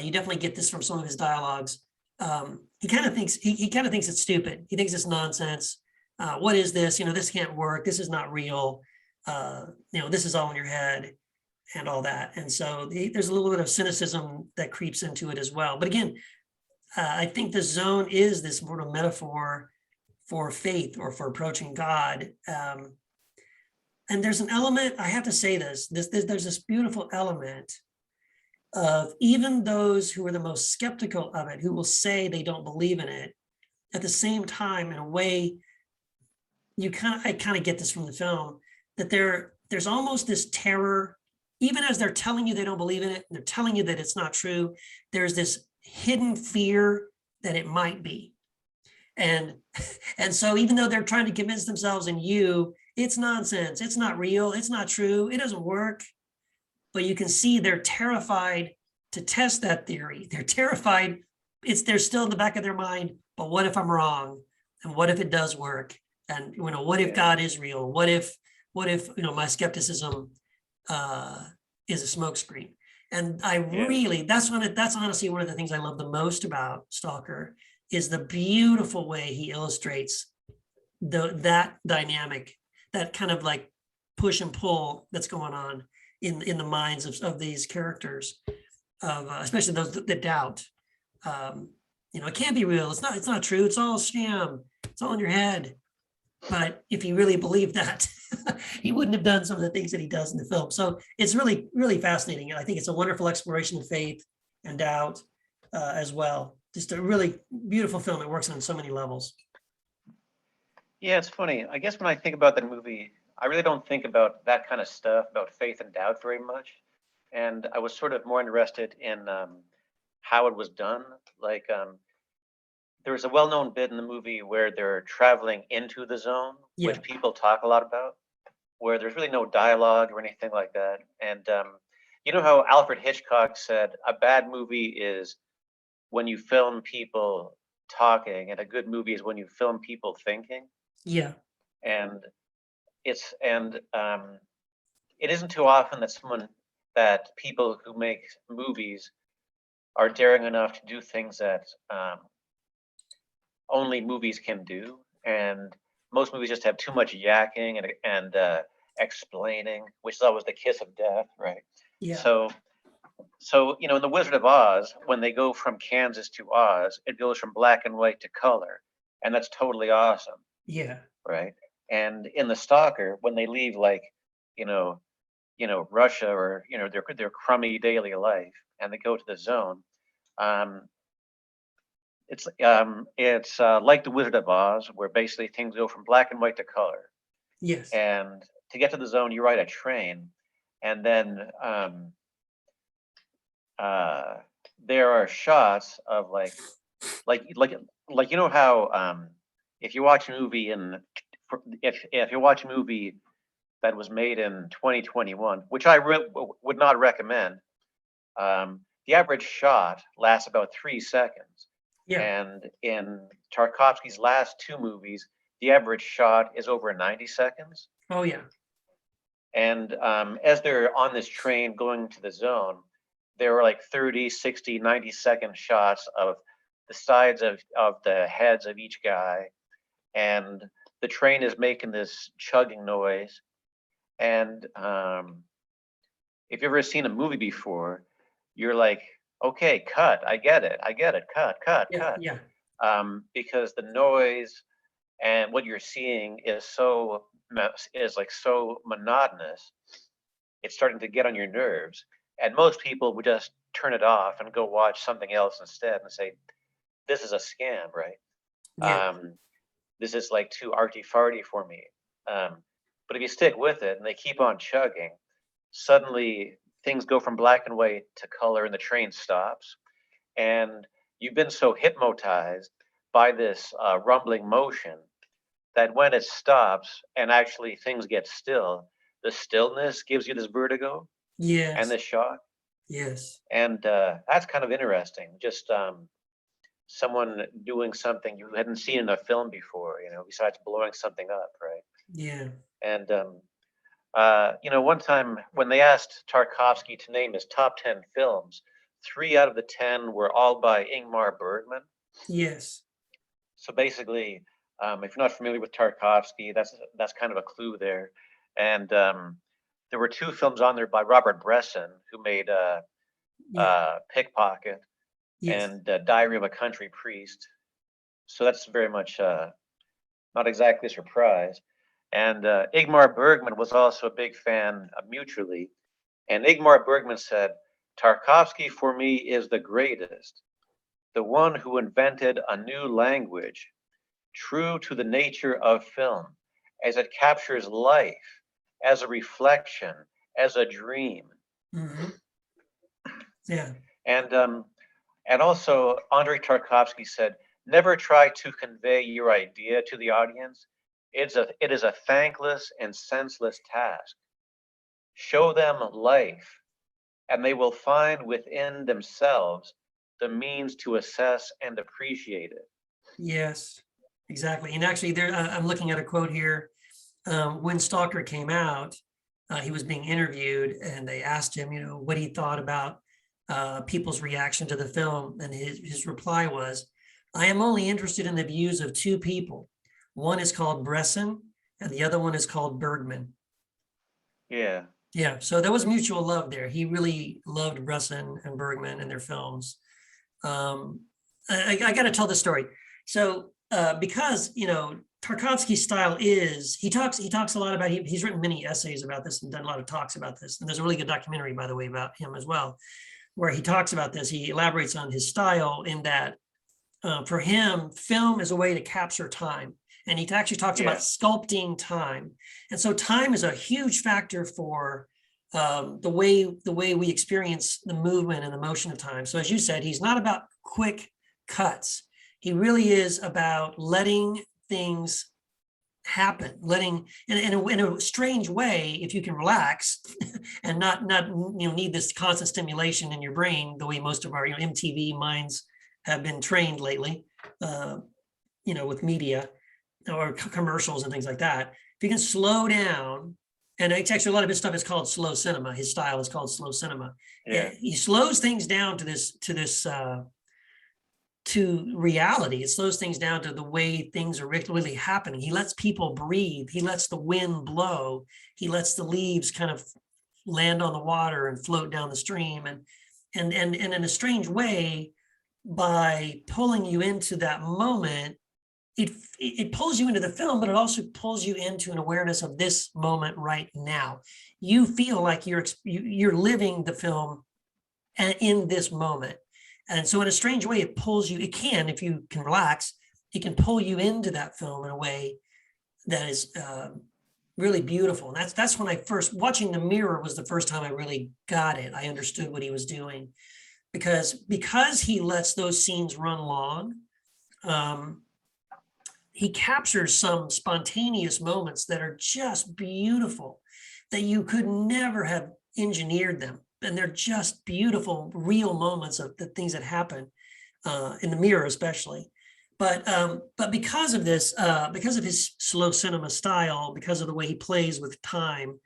you definitely get this from some of his dialogues. He kind of thinks it's stupid. He thinks it's nonsense. What is this? You know, this can't work. This is not real. You know, this is all in your head and all that. And so there's a little bit of cynicism that creeps into it as well. But again, I think the zone is this sort of metaphor for faith or for approaching God. And there's an element, I have to say there's this beautiful element of even those who are the most skeptical of it, who will say they don't believe in it, at the same time, in a way, I kind of get this from the film, that there's almost this terror, even as they're telling you they don't believe in it, and they're telling you that it's not true, there's this hidden fear that it might be. And so even though they're trying to convince themselves and you, it's nonsense, it's not real, it's not true, it doesn't work, but you can see they're terrified to test that theory. They're terrified, they're still in the back of their mind, but what if I'm wrong? And what if it does work? And, you know, what if God is real? What if, you know, my skepticism is a smokescreen? And I really, that's honestly one of the things I love the most about Stalker, is the beautiful way he illustrates that dynamic, that kind of like push and pull that's going on in the minds of these characters, especially those that doubt. You know, it can't be real. It's not true. It's all a scam. It's all in your head. But if he really believed that, he wouldn't have done some of the things that he does in the film. So it's really, really fascinating. I think it's a wonderful exploration of faith and doubt as well. Just a really beautiful film. It works on so many levels. Yeah, it's funny. I guess when I think about that movie, I really don't think about that kind of stuff, about faith and doubt, very much. And I was sort of more interested in how it was done. Like, there was a well-known bit in the movie where they're traveling into the zone, which people talk a lot about, where there's really no dialogue or anything like that. And you know how Alfred Hitchcock said, a bad movie is when you film people talking, and a good movie is when you film people thinking. Yeah. And it isn't too often that people who make movies are daring enough to do things that only movies can do. And most movies just have too much yakking and explaining, which is always the kiss of death, right? Yeah. So, you know, in The Wizard of Oz, when they go from Kansas to Oz, it goes from black and white to color. And that's totally awesome. Yeah. Right. And in The Stalker, when they leave, like, you know, Russia, or, you know, their crummy daily life, and they go to the zone, it's like The Wizard of Oz, where basically things go from black and white to color. Yes. And to get to the zone, you ride a train, and then there are shots of like you know how if you watch a movie if you watch a movie that was made in 2021, which I would not recommend, the average shot lasts about 3 seconds. Yeah. And in Tarkovsky's last 2 movies, the average shot is over 90 seconds. Oh yeah. And as they're on this train going to the zone, there were like 30, 60, 90-second shots of the sides of the heads of each guy. And the train is making this chugging noise. And if you've ever seen a movie before, you're like, okay, cut, I get it, cut, Yeah. cut. Yeah. Because the noise and what you're seeing is so monotonous, it's starting to get on your nerves. And most people would just turn it off and go watch something else instead and say, this is a scam, right? Yeah. This is like too arty-farty for me. But if you stick with it and they keep on chugging, suddenly things go from black and white to color and the train stops. And you've been so hypnotized by this rumbling motion that when it stops and actually things get still, the stillness gives you this vertigo Yes. and this shock. Yes. And that's kind of interesting. Just someone doing something you hadn't seen in a film before, besides blowing something up, right? Yeah. And one time when they asked Tarkovsky to name his top 10 films, 3 out of the 10 were all by Ingmar Bergman. Yes. So basically, if you're not familiar with Tarkovsky, that's kind of a clue there. And there were 2 films on there by Robert Bresson, who made Pickpocket Yes. and Diary of a Country Priest. So that's very much not exactly a surprise. And Ingmar Bergman was also a big fan of Mutually. And Ingmar Bergman said, Tarkovsky for me is the greatest, the one who invented a new language, true to the nature of film, as it captures life, as a reflection, as a dream. Mm-hmm. Yeah. And also Andrei Tarkovsky said, never try to convey your idea to the audience. It is a thankless and senseless task. Show them life, and they will find within themselves the means to assess and appreciate it. Yes, exactly. And actually, there I'm looking at a quote here. When Stalker came out, he was being interviewed, and they asked him, what he thought about people's reaction to the film, and his reply was, "I am only interested in the views of 2 people. One is called Bresson, and the other one is called Bergman." Yeah. Yeah, so there was mutual love there. He really loved Bresson and Bergman and their films. I got to tell the story. So because Tarkovsky's style is he talks a lot about he's written many essays about this and done a lot of talks about this. And there's a really good documentary, by the way, about him as well, where he talks about this. He elaborates on his style in that for him, film is a way to capture time. And he actually talks about sculpting time. And so time is a huge factor for the way we experience the movement and the motion of time. So as you said, he's not about quick cuts. He really is about letting things happen, in a strange way, if you can relax and not need this constant stimulation in your brain, the way most of our MTV minds have been trained lately, with media or commercials and things like that. If you can slow down, and it's actually a lot of his stuff is called slow cinema. His style is called slow cinema. Yeah. He slows things down to reality. It slows things down to the way things are really happening. He lets people breathe. He lets the wind blow. He lets the leaves kind of land on the water and float down the stream. And in a strange way, by pulling you into that moment, it pulls you into the film, but it also pulls you into an awareness of this moment right now. You feel like you're living the film in this moment. And so in a strange way, it pulls you, if you can relax, it can pull you into that film in a way that is really beautiful. And that's when I first, watching The Mirror was the first time I really got it. I understood what he was doing. because he lets those scenes run long, he captures some spontaneous moments that are just beautiful, that you could never have engineered them. And they're just beautiful, real moments of the things that happen in the mirror, especially. But because of this, because of his slow cinema style, because of the way he plays with time,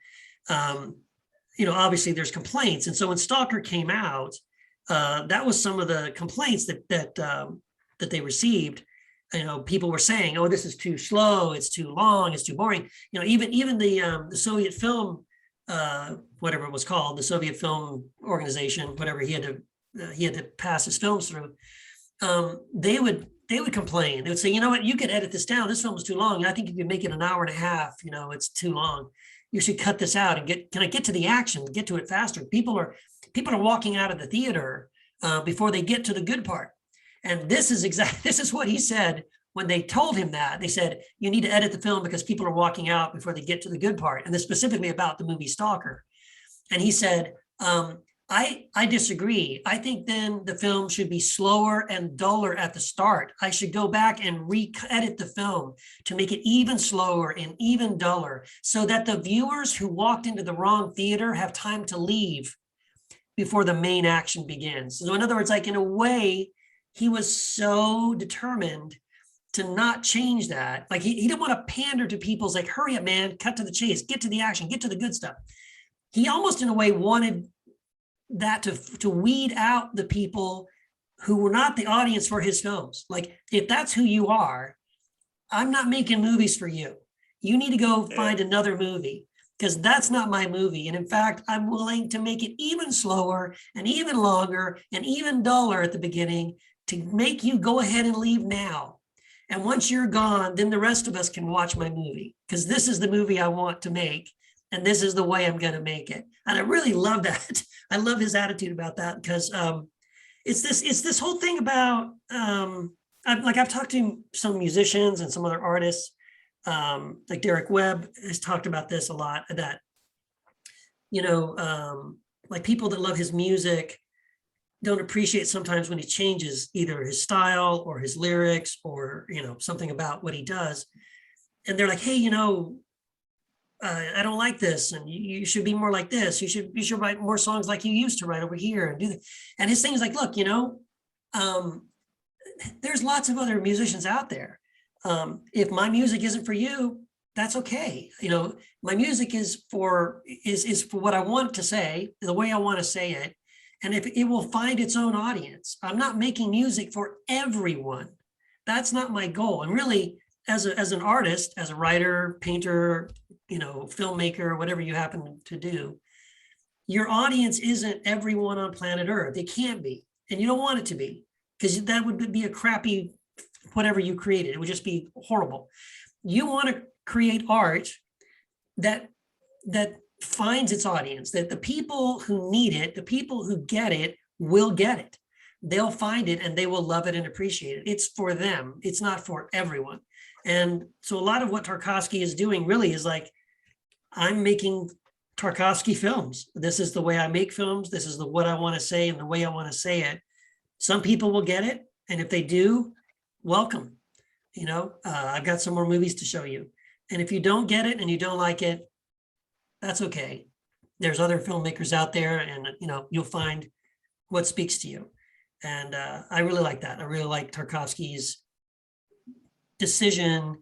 obviously there's complaints. And so when Stalker came out, that was some of the complaints that they received. People were saying, "Oh, this is too slow. It's too long. It's too boring." Even the Soviet film, whatever it was called, the Soviet Film Organization, whatever he had to pass his films through. They would complain. They would say, "You know what? You could edit this down. This film is too long. I think you could make it an hour and a half. It's too long. You should cut this out and get to the action, get to it faster." People are walking out of the theater before they get to the good part. And this is what he said when they told him that. They said, "You need to edit the film because people are walking out before they get to the good part." And this specifically about the movie Stalker. And he said, I disagree. I think then the film should be slower and duller at the start. I should go back and re-edit the film to make it even slower and even duller so that the viewers who walked into the wrong theater have time to leave before the main action begins. So in other words, like in a way, he was so determined to not change that. Like he didn't want to pander to people's like, "Hurry up, man, cut to the chase, get to the action, get to the good stuff." He almost in a way wanted that to weed out the people who were not the audience for his films. Like, if that's who you are, I'm not making movies for you. You need to go find another movie because that's not my movie. And in fact, I'm willing to make it even slower and even longer and even duller at the beginning to make you go ahead and leave now. And once you're gone, then the rest of us can watch my movie because this is the movie I want to make. And this is the way I'm going to make it. And I really love that. I love his attitude about that because it's this whole thing about I've talked to some musicians and some other artists, like Derek Webb has talked about this a lot, that like people that love his music don't appreciate sometimes when he changes either his style or his lyrics or something about what he does, and they're like, "Hey, I don't like this, and you should be more like this. You should write more songs like you used to write over here and do that." And his thing is like, "Look, there's lots of other musicians out there. If my music isn't for you, that's okay. My music is for what I want to say, the way I want to say it, and if it will find its own audience. I'm not making music for everyone. That's not my goal." And really, as an artist, as a writer, painter, filmmaker, whatever you happen to do, your audience isn't everyone on planet Earth. It can't be, and you don't want it to be, because that would be a crappy whatever you created. It would just be horrible. You want to create art that finds its audience, that the people who need it, the people who get it, will get it. They'll find it and they will love it and appreciate it. It's for them. It's not for everyone. And so a lot of what Tarkovsky is doing really is like, I'm making Tarkovsky films. This is the way I make films. This is what I want to say and the way I want to say it. Some people will get it. And if they do, welcome. I've got some more movies to show you. And if you don't get it and you don't like it, that's okay. There's other filmmakers out there and, you'll find what speaks to you. And I really like that. I really like Tarkovsky's decision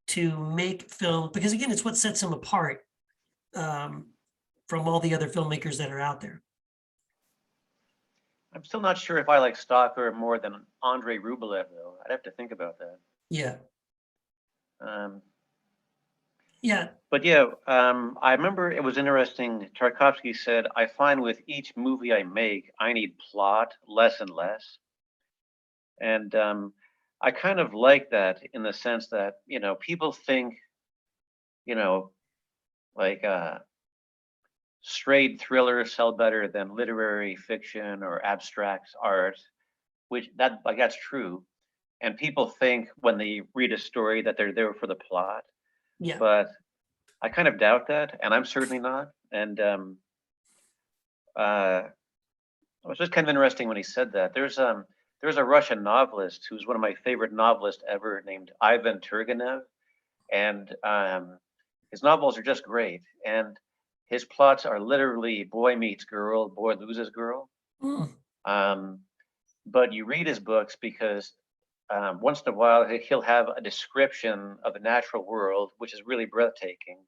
to make film, because again, it's what sets him apart from all the other filmmakers that are out there. I'm still not sure if I like Stalker more than Andrei Rublev, though. I'd have to think about that. Yeah. But I remember it was interesting. Tarkovsky said, "I find with each movie I make, I need plot less and less." And I kind of like that in the sense that, people think, like straight thrillers sell better than literary fiction or abstract art, which that's true. And people think when they read a story that they're there for the plot. Yeah. But I kind of doubt that, and I'm certainly not. And was just kind of interesting when he said that. There's a Russian novelist who's one of my favorite novelists ever, named Ivan Turganev, and his novels are just great. And his plots are literally boy meets girl, boy loses girl. But you read his books because once in a while he'll have a description of the natural world, which is really breathtaking.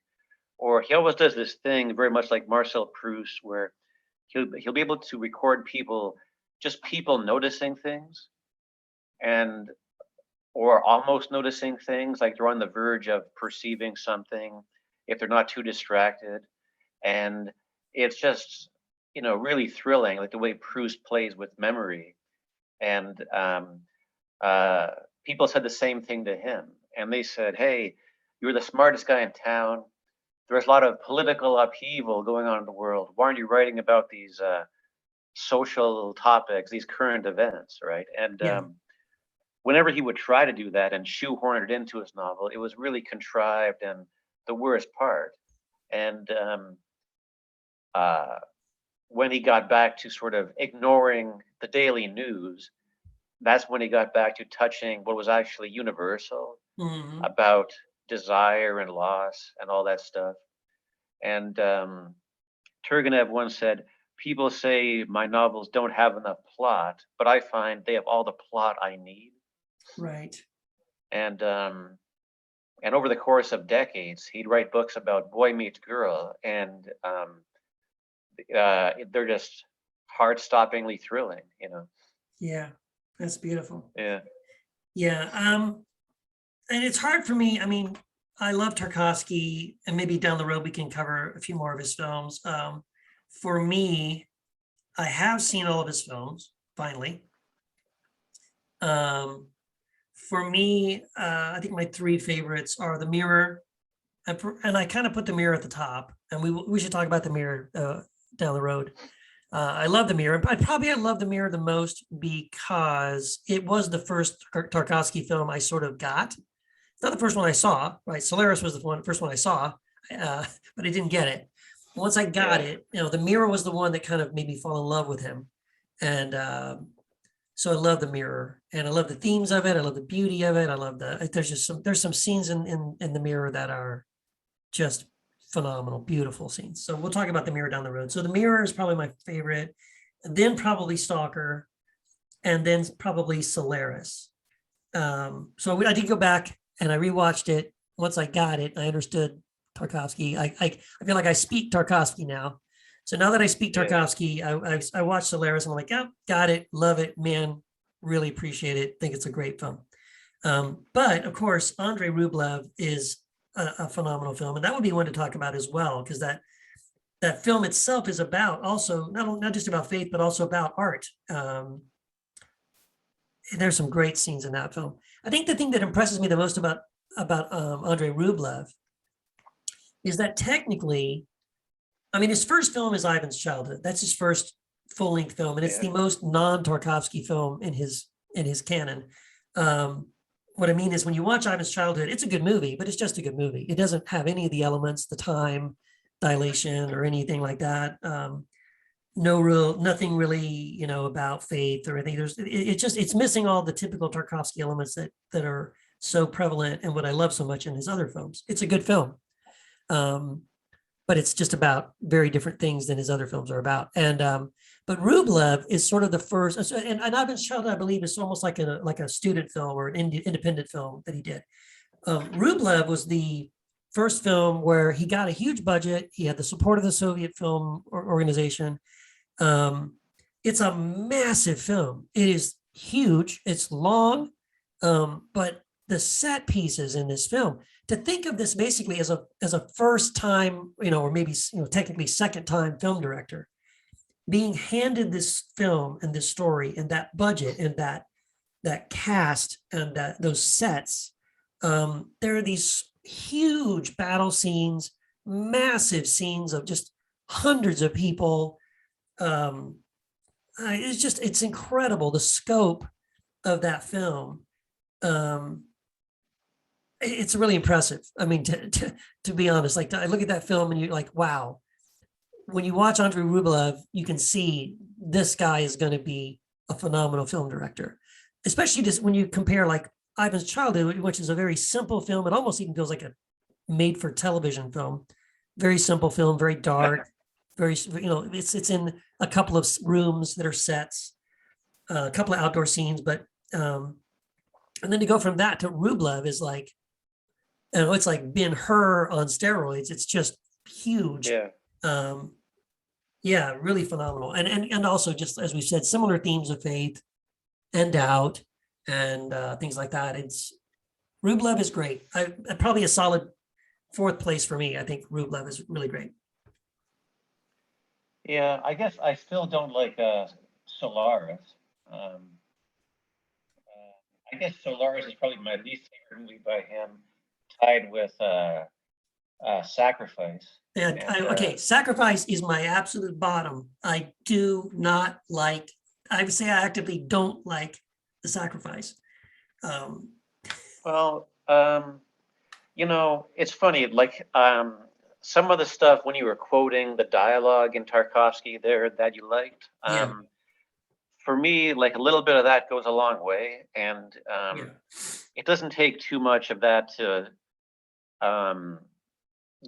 Or he always does this thing very much like Marcel Proust, where he'll be able to record people noticing things, and or almost noticing things, like they're on the verge of perceiving something if they're not too distracted. And it's just, really thrilling, like the way Proust plays with memory. And people said the same thing to him, and they said, "Hey, you're the smartest guy in town. There's a lot of political upheaval going on in the world. Why aren't you writing about these social topics, these current events, right?" And whenever he would try to do that and shoehorn it into his novel, it was really contrived and the worst part. And when he got back to sort of ignoring the daily news, that's when he got back to touching what was actually universal about desire and loss and all that stuff. And Turgenev once said, "People say my novels don't have enough plot, but I find they have all the plot I need." Right. And over the course of decades, he'd write books about boy meets girl, and they're just heart-stoppingly thrilling, Yeah, that's beautiful. Yeah. Yeah. And it's hard for me. I mean, I love Tarkovsky, and maybe down the road we can cover a few more of his films. For me, I have seen all of his films, finally. For me, I think my three favorites are The Mirror, and I kind of put The Mirror at the top, and we should talk about The Mirror down the road. I love The Mirror, but I love The Mirror the most because it was the first Tarkovsky film I sort of got. It's not the first one I saw, right? Solaris was the first one I saw, but I didn't get it. Once I got it, The Mirror was the one that kind of made me fall in love with him. And so I love The Mirror, and I love the themes of it. I love the beauty of it. I love there's some scenes in The Mirror that are just phenomenal, beautiful scenes. So we'll talk about The Mirror down the road. So The Mirror is probably my favorite, and then probably Stalker, and then probably Solaris. So I did go back and I rewatched it. Once I got it, I understood Tarkovsky. I feel like I speak Tarkovsky now. So now that I speak Tarkovsky, I watched Solaris and I'm like, yeah, got it, love it, man, really appreciate it. Think it's a great film. But of course, Andrei Rublev is a phenomenal film, and that would be one to talk about as well, because that film itself is about also not just about faith, but also about art. There's some great scenes in that film. I think the thing that impresses me the most about Andrei Rublev is that technically, I mean, his first film is Ivan's Childhood. That's his first full-length film, and it's the most non-Tarkovsky film in his canon. What I mean is, when you watch Ivan's Childhood, it's a good movie, but it's just a good movie. It doesn't have any of the elements, the time dilation or anything like that. Nothing really, about faith or anything. It's missing all the typical Tarkovsky elements that are so prevalent and what I love so much in his other films. It's a good film, but it's just about very different things than his other films are about. And but Rublev is sort of the first, and Ivan's Childhood, I believe, is almost like a student film or an independent film that he did. Rublev was the first film where he got a huge budget. He had the support of the Soviet Film Organization. It's a massive film. It is huge. It's long, but the set pieces in this film, to think of this basically as a first time, or maybe technically second time film director, being handed this film and this story and that budget and that cast and those sets. There are these huge battle scenes, massive scenes of just hundreds of people. It's incredible, the scope of that film. It's really impressive. I mean, to be honest, like, I look at that film and you're like, wow, when you watch Andrei Rublev, you can see this guy is going to be a phenomenal film director, especially just when you compare like Ivan's Childhood, which is a very simple film. It almost even feels like a made for television film. Very simple film, very dark, very, it's in a couple of rooms that are sets, a couple of outdoor scenes, but and then to go from that to Rublev is like, it's like Ben-Hur on steroids. It's just huge. Yeah, really phenomenal. And also, just as we said, similar themes of faith and doubt and things like that. Rublev is great. Probably a solid fourth place for me. I think Rublev is really great. Yeah, I guess I still don't like Solaris. I guess Solaris is probably my least favorite movie by him, tied with Sacrifice. And okay, Sacrifice is my absolute bottom. I do not like, I would say I actively don't like The Sacrifice. It's funny, like some of the stuff when you were quoting the dialogue in Tarkovsky there that you liked, for me, like a little bit of that goes a long way, and it doesn't take too much of that to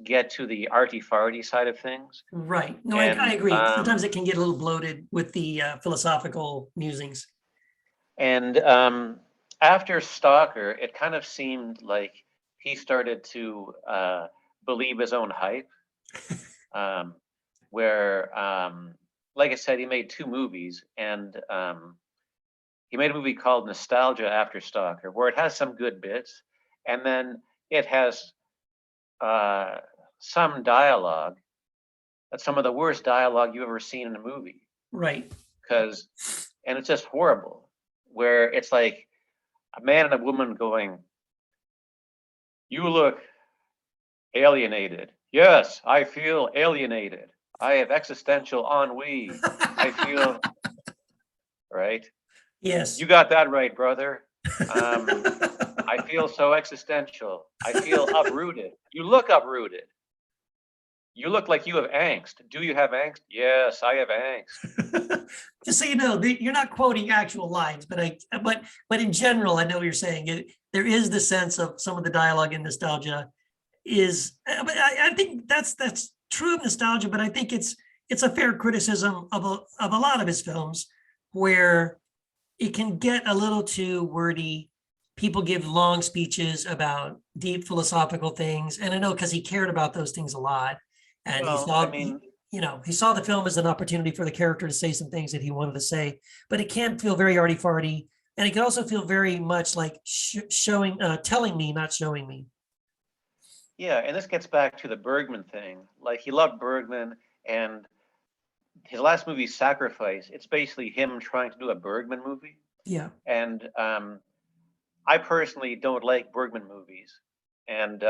get to the arty-farty side of things. Right. No, I agree. Sometimes it can get a little bloated with the philosophical musings. And after Stalker, it kind of seemed like he started to believe his own hype, where, like I said, he made 2 movies, and he made a movie called Nostalgia after Stalker, where it has some good bits, and then it has some dialogue that's some of the worst dialogue you've ever seen in a movie. Right. And it's just horrible, where it's like a man and a woman going, "You look alienated." "Yes, I feel alienated. I have existential ennui. I feel," right? Yes. "You got that right, brother. I feel so existential. I feel uprooted." "You look uprooted. You look like you have angst. Do you have angst?" "Yes, I have angst." Just so you know, you're not quoting actual lines, but in general, I know what you're saying. There is the sense of some of the dialogue in Nostalgia is, but I think that's true of Nostalgia, but I think it's a fair criticism of a lot of his films, where it can get a little too wordy. People give long speeches about deep philosophical things, and I know because he cared about those things a lot, and he saw the film as an opportunity for the character to say some things that he wanted to say. But it can feel very arty-farty, and it can also feel very much like telling me, not showing me. Yeah, and this gets back to the Bergman thing. Like, he loved Bergman, and his last movie, Sacrifice, it's basically him trying to do a Bergman movie. Yeah. And I personally don't like Bergman movies. And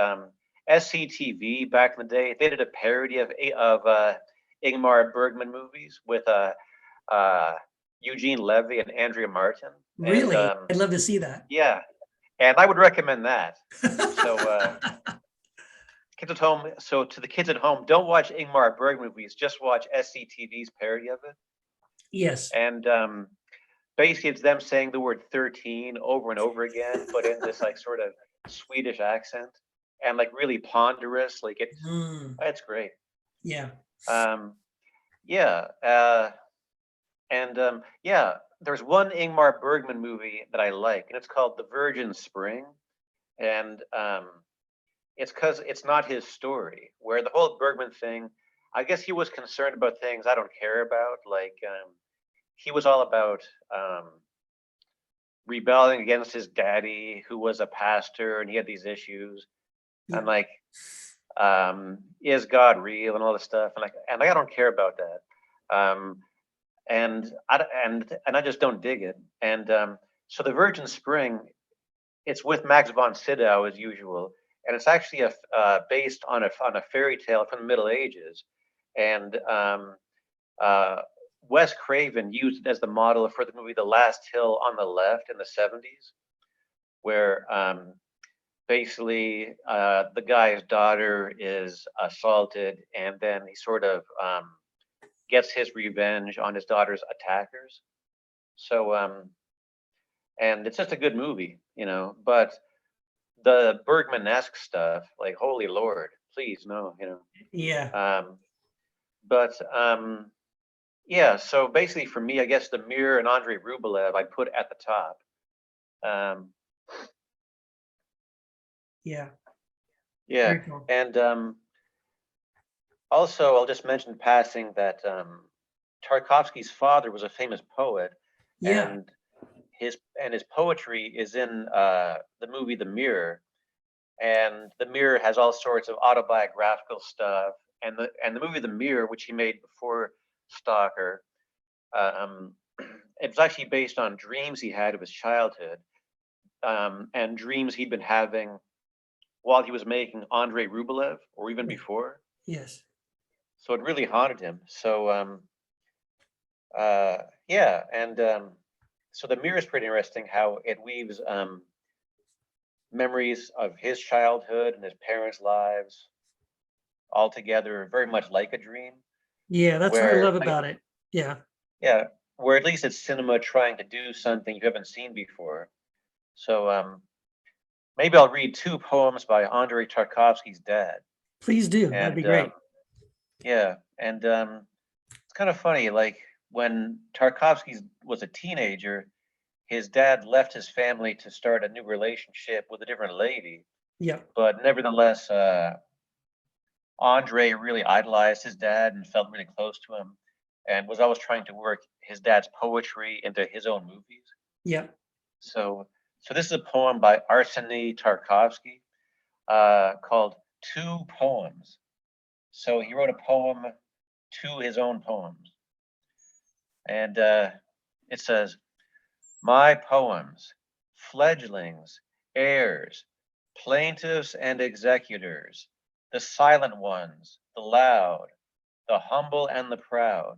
SCTV back in the day, they did a parody of Ingmar Bergman movies with Eugene Levy and Andrea Martin. Really? And, I'd love to see that. Yeah, and I would recommend that. So kids at home. So to the kids at home, don't watch Ingmar Bergman movies. Just watch SCTV's parody of it. Yes. And basically, it's them saying the word 13 over and over again, but in this like sort of Swedish accent, and like really ponderous. Like it's great. Yeah. There's one Ingmar Bergman movie that I like, and it's called The Virgin Spring, and it's because it's not his story. Where the whole Bergman thing, I guess he was concerned about things I don't care about, like. He was all about rebelling against his daddy, who was a pastor, and he had these issues, and like, is God real and all this stuff, and I don't care about that, and I just don't dig it, and so The Virgin Spring, it's with Max von Sydow as usual, and it's actually based on a fairy tale from the Middle Ages, and Wes Craven used it as the model for the movie The Last Hill on the Left in the 70s, where basically the guy's daughter is assaulted, and then he sort of gets his revenge on his daughter's attackers. So, and it's just a good movie, you know, but the Bergman-esque stuff, like, holy Lord, please, no, you know. Yeah. Yeah, so basically for me, I guess The Mirror and Andrei Rublev I put at the top. Yeah. Yeah, Very cool. and also I'll just mention in passing that Tarkovsky's father was a famous poet, Yeah. and his poetry is in the movie The Mirror, and The Mirror has all sorts of autobiographical stuff, and the movie The Mirror, which he made before Stalker, it was actually based on dreams he had of his childhood, and dreams he'd been having while he was making Andrei Rublev, or even before. Yes. So it really haunted him. So yeah, and so The Mirror is pretty interesting, how it weaves memories of his childhood and his parents' lives all together, very much like a dream. Yeah, that's what I where love about it. Yeah. Yeah, where at least it's cinema trying to do something you haven't seen before. So maybe I'll read two poems by Andrei Tarkovsky's dad. Please do. That'd be great. Yeah, and it's kind of funny, like when Tarkovsky was a teenager, his dad left his family to start a new relationship with a different lady. Yeah. But nevertheless, Andrei really idolized his dad and felt really close to him, and was always trying to work his dad's poetry into his own movies. Yeah. So this is a poem by Arkady Tarkovsky called Two Poems. So he wrote a poem to his own poems. And it says, "My poems, fledglings, heirs, plaintiffs and executors, the silent ones, the loud, the humble and the proud.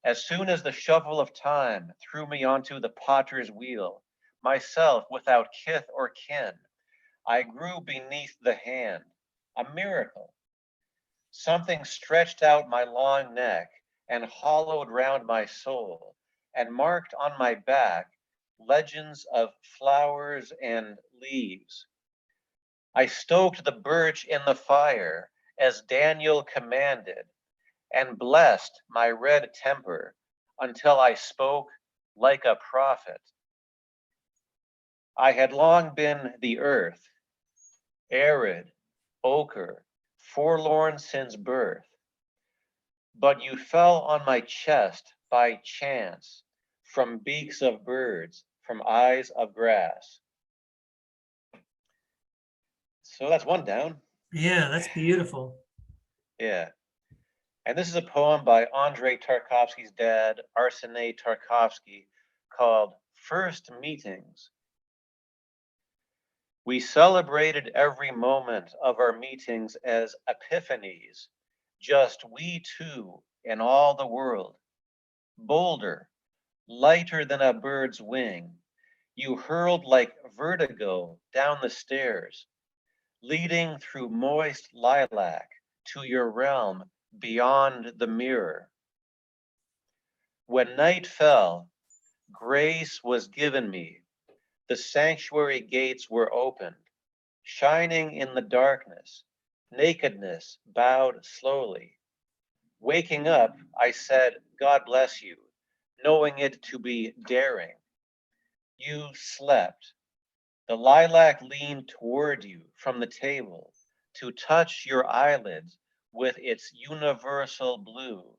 As soon as the shovel of time threw me onto the potter's wheel, myself without kith or kin, I grew beneath the hand, a miracle. Something stretched out my long neck and hollowed round my soul, and marked on my back legends of flowers and leaves. I stoked the birch in the fire as Daniel commanded, and blessed my red temper until I spoke like a prophet. I had long been the earth, arid, ochre, forlorn since birth, but you fell on my chest by chance, from beaks of birds, from eyes of grass." So that's one down. Yeah, that's beautiful. Yeah. And this is a poem by Andrei Tarkovsky's dad, Arkady Tarkovsky, called First Meetings. We celebrated every moment of our meetings as epiphanies, just we two in all the world. Bolder, lighter than a bird's wing, you hurled like vertigo down the stairs, leading through moist lilac to your realm beyond the mirror. When night fell, grace was given me. The sanctuary gates were opened, shining in the darkness. Nakedness bowed slowly. Waking up, I said, "God bless you," knowing it to be daring. You slept. The lilac leaned toward you from the table to touch your eyelids with its universal blue.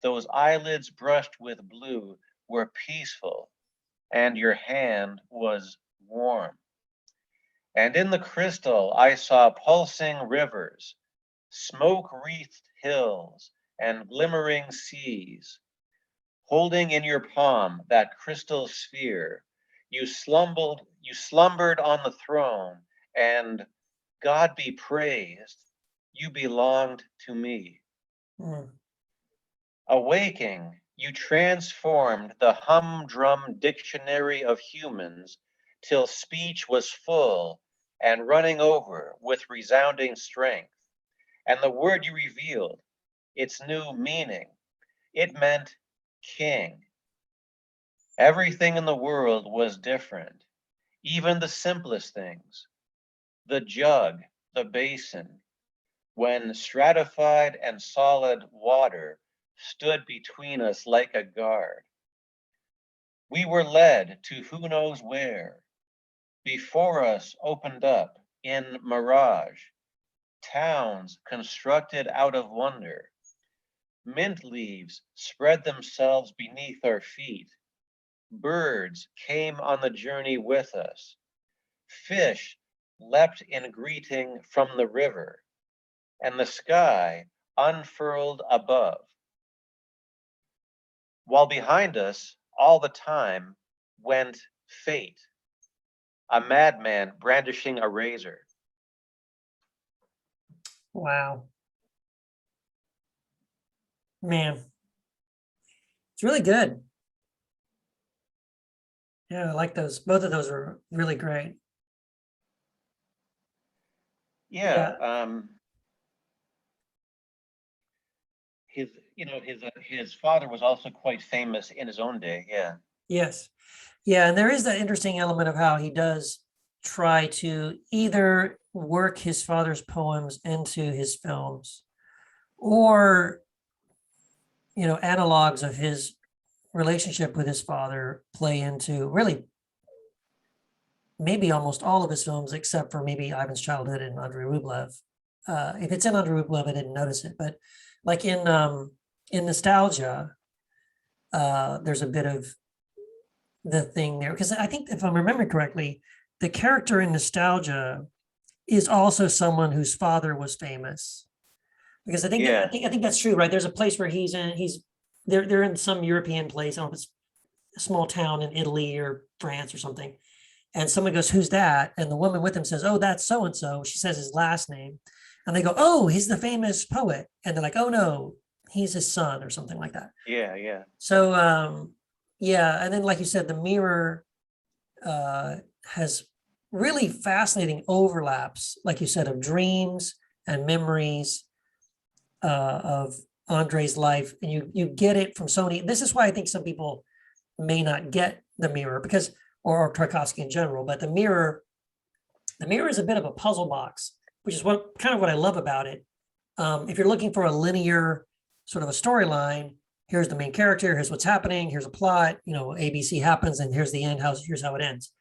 Those eyelids brushed with blue were peaceful, and your hand was warm. And in the crystal I saw pulsing rivers, smoke-wreathed hills, and glimmering seas. Holding in your palm that crystal sphere, you slumbered on the throne, and God be praised, you belonged to me. Mm. Awaking, you transformed the humdrum dictionary of humans till speech was full and running over with resounding strength. And the word you revealed, its new meaning, It meant king. Everything in the world was different, even the simplest things. The jug, the basin, when stratified and solid water stood between us like a guard. We were led to who knows where. Before us opened up, in mirage, towns constructed out of wonder. Mint leaves spread themselves beneath our feet. Birds came on the journey with us. Fish leapt in greeting from the river, and the sky unfurled above. While behind us, all the time, went fate, a madman brandishing a razor. Wow. Man, it's really good. Yeah, I like those. Both of those are really great. Yeah. His father was also quite famous in his own day. Yeah. Yes. Yeah, and there is that interesting element of how he does try to either work his father's poems into his films or, analogs of his relationship with his father play into really maybe almost all of his films, except for maybe Ivan's Childhood and Andrei Rublev. If it's in Andrei Rublev, I didn't notice it, but like in Nostalgia, there's a bit of the thing there, because I think if I'm remembering correctly, the character in Nostalgia is also someone whose father was famous. Because I think Yeah. I think that's true, right? There's a place where they're in some European place. I don't know if it's a small town in Italy or France or something. And someone goes, "Who's that?" And the woman with him says, "Oh, that's so and so." She says his last name, and they go, "Oh, he's the famous poet." And they're like, "Oh no, he's his son," or something like that. Yeah. Yeah. So yeah, and then like you said, the mirror has really fascinating overlaps, like you said, of dreams and memories of Andrei's life, and you get it from so many. This is why I think some people may not get the mirror because, or Tcharkovsky in general, but the mirror is a bit of a puzzle box, which is what I love about it. If you're looking for a linear sort of a storyline, here's the main character, here's what's happening, here's a plot, ABC happens, and here's the end. Here's how it ends.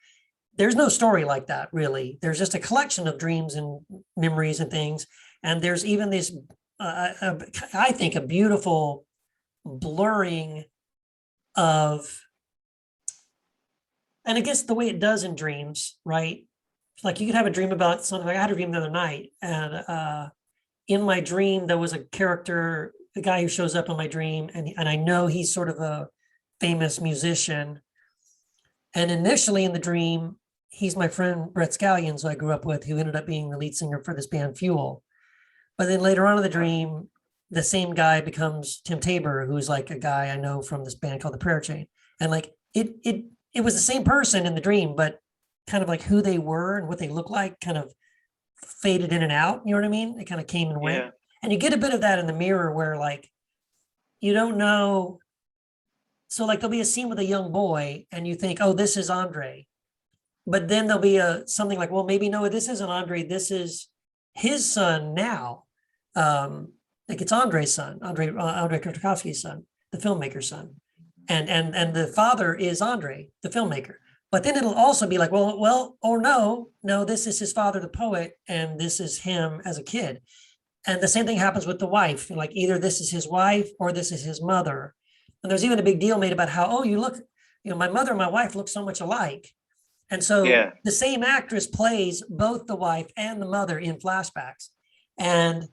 There's no story like that, really. There's just a collection of dreams and memories and things. And there's even this, I think, a beautiful blurring of, and I guess the way it does in dreams, right? Like you could have a dream about something. Like I had a dream the other night, and in my dream, there was a character, the guy who shows up in my dream, and I know he's sort of a famous musician. And initially in the dream, he's my friend Brett Scallions, who I grew up with, who ended up being the lead singer for this band Fuel. But then later on in the dream, the same guy becomes Tim Tabor, who's like a guy I know from this band called the Prayer Chain. And like it was the same person in the dream, but kind of like who they were and what they looked like kind of faded in and out. You know what I mean? It kind of came and went. Yeah. And you get a bit of that in the mirror where like, you don't know. So like there'll be a scene with a young boy and you think, oh, this is Andrei. But then there'll be something like, well, maybe no, this isn't Andrei. This is his son now. Like it's Andrei's son, Andrei Tarkovsky's son, the filmmaker's son. And the father is Andrei, the filmmaker. But then it'll also be like, well, or no, this is his father, the poet, and this is him as a kid. And the same thing happens with the wife. Like either this is his wife or this is his mother. And there's even a big deal made about how, oh, you look, my mother and my wife look so much alike. And so the same actress plays both the wife and the mother in flashbacks. And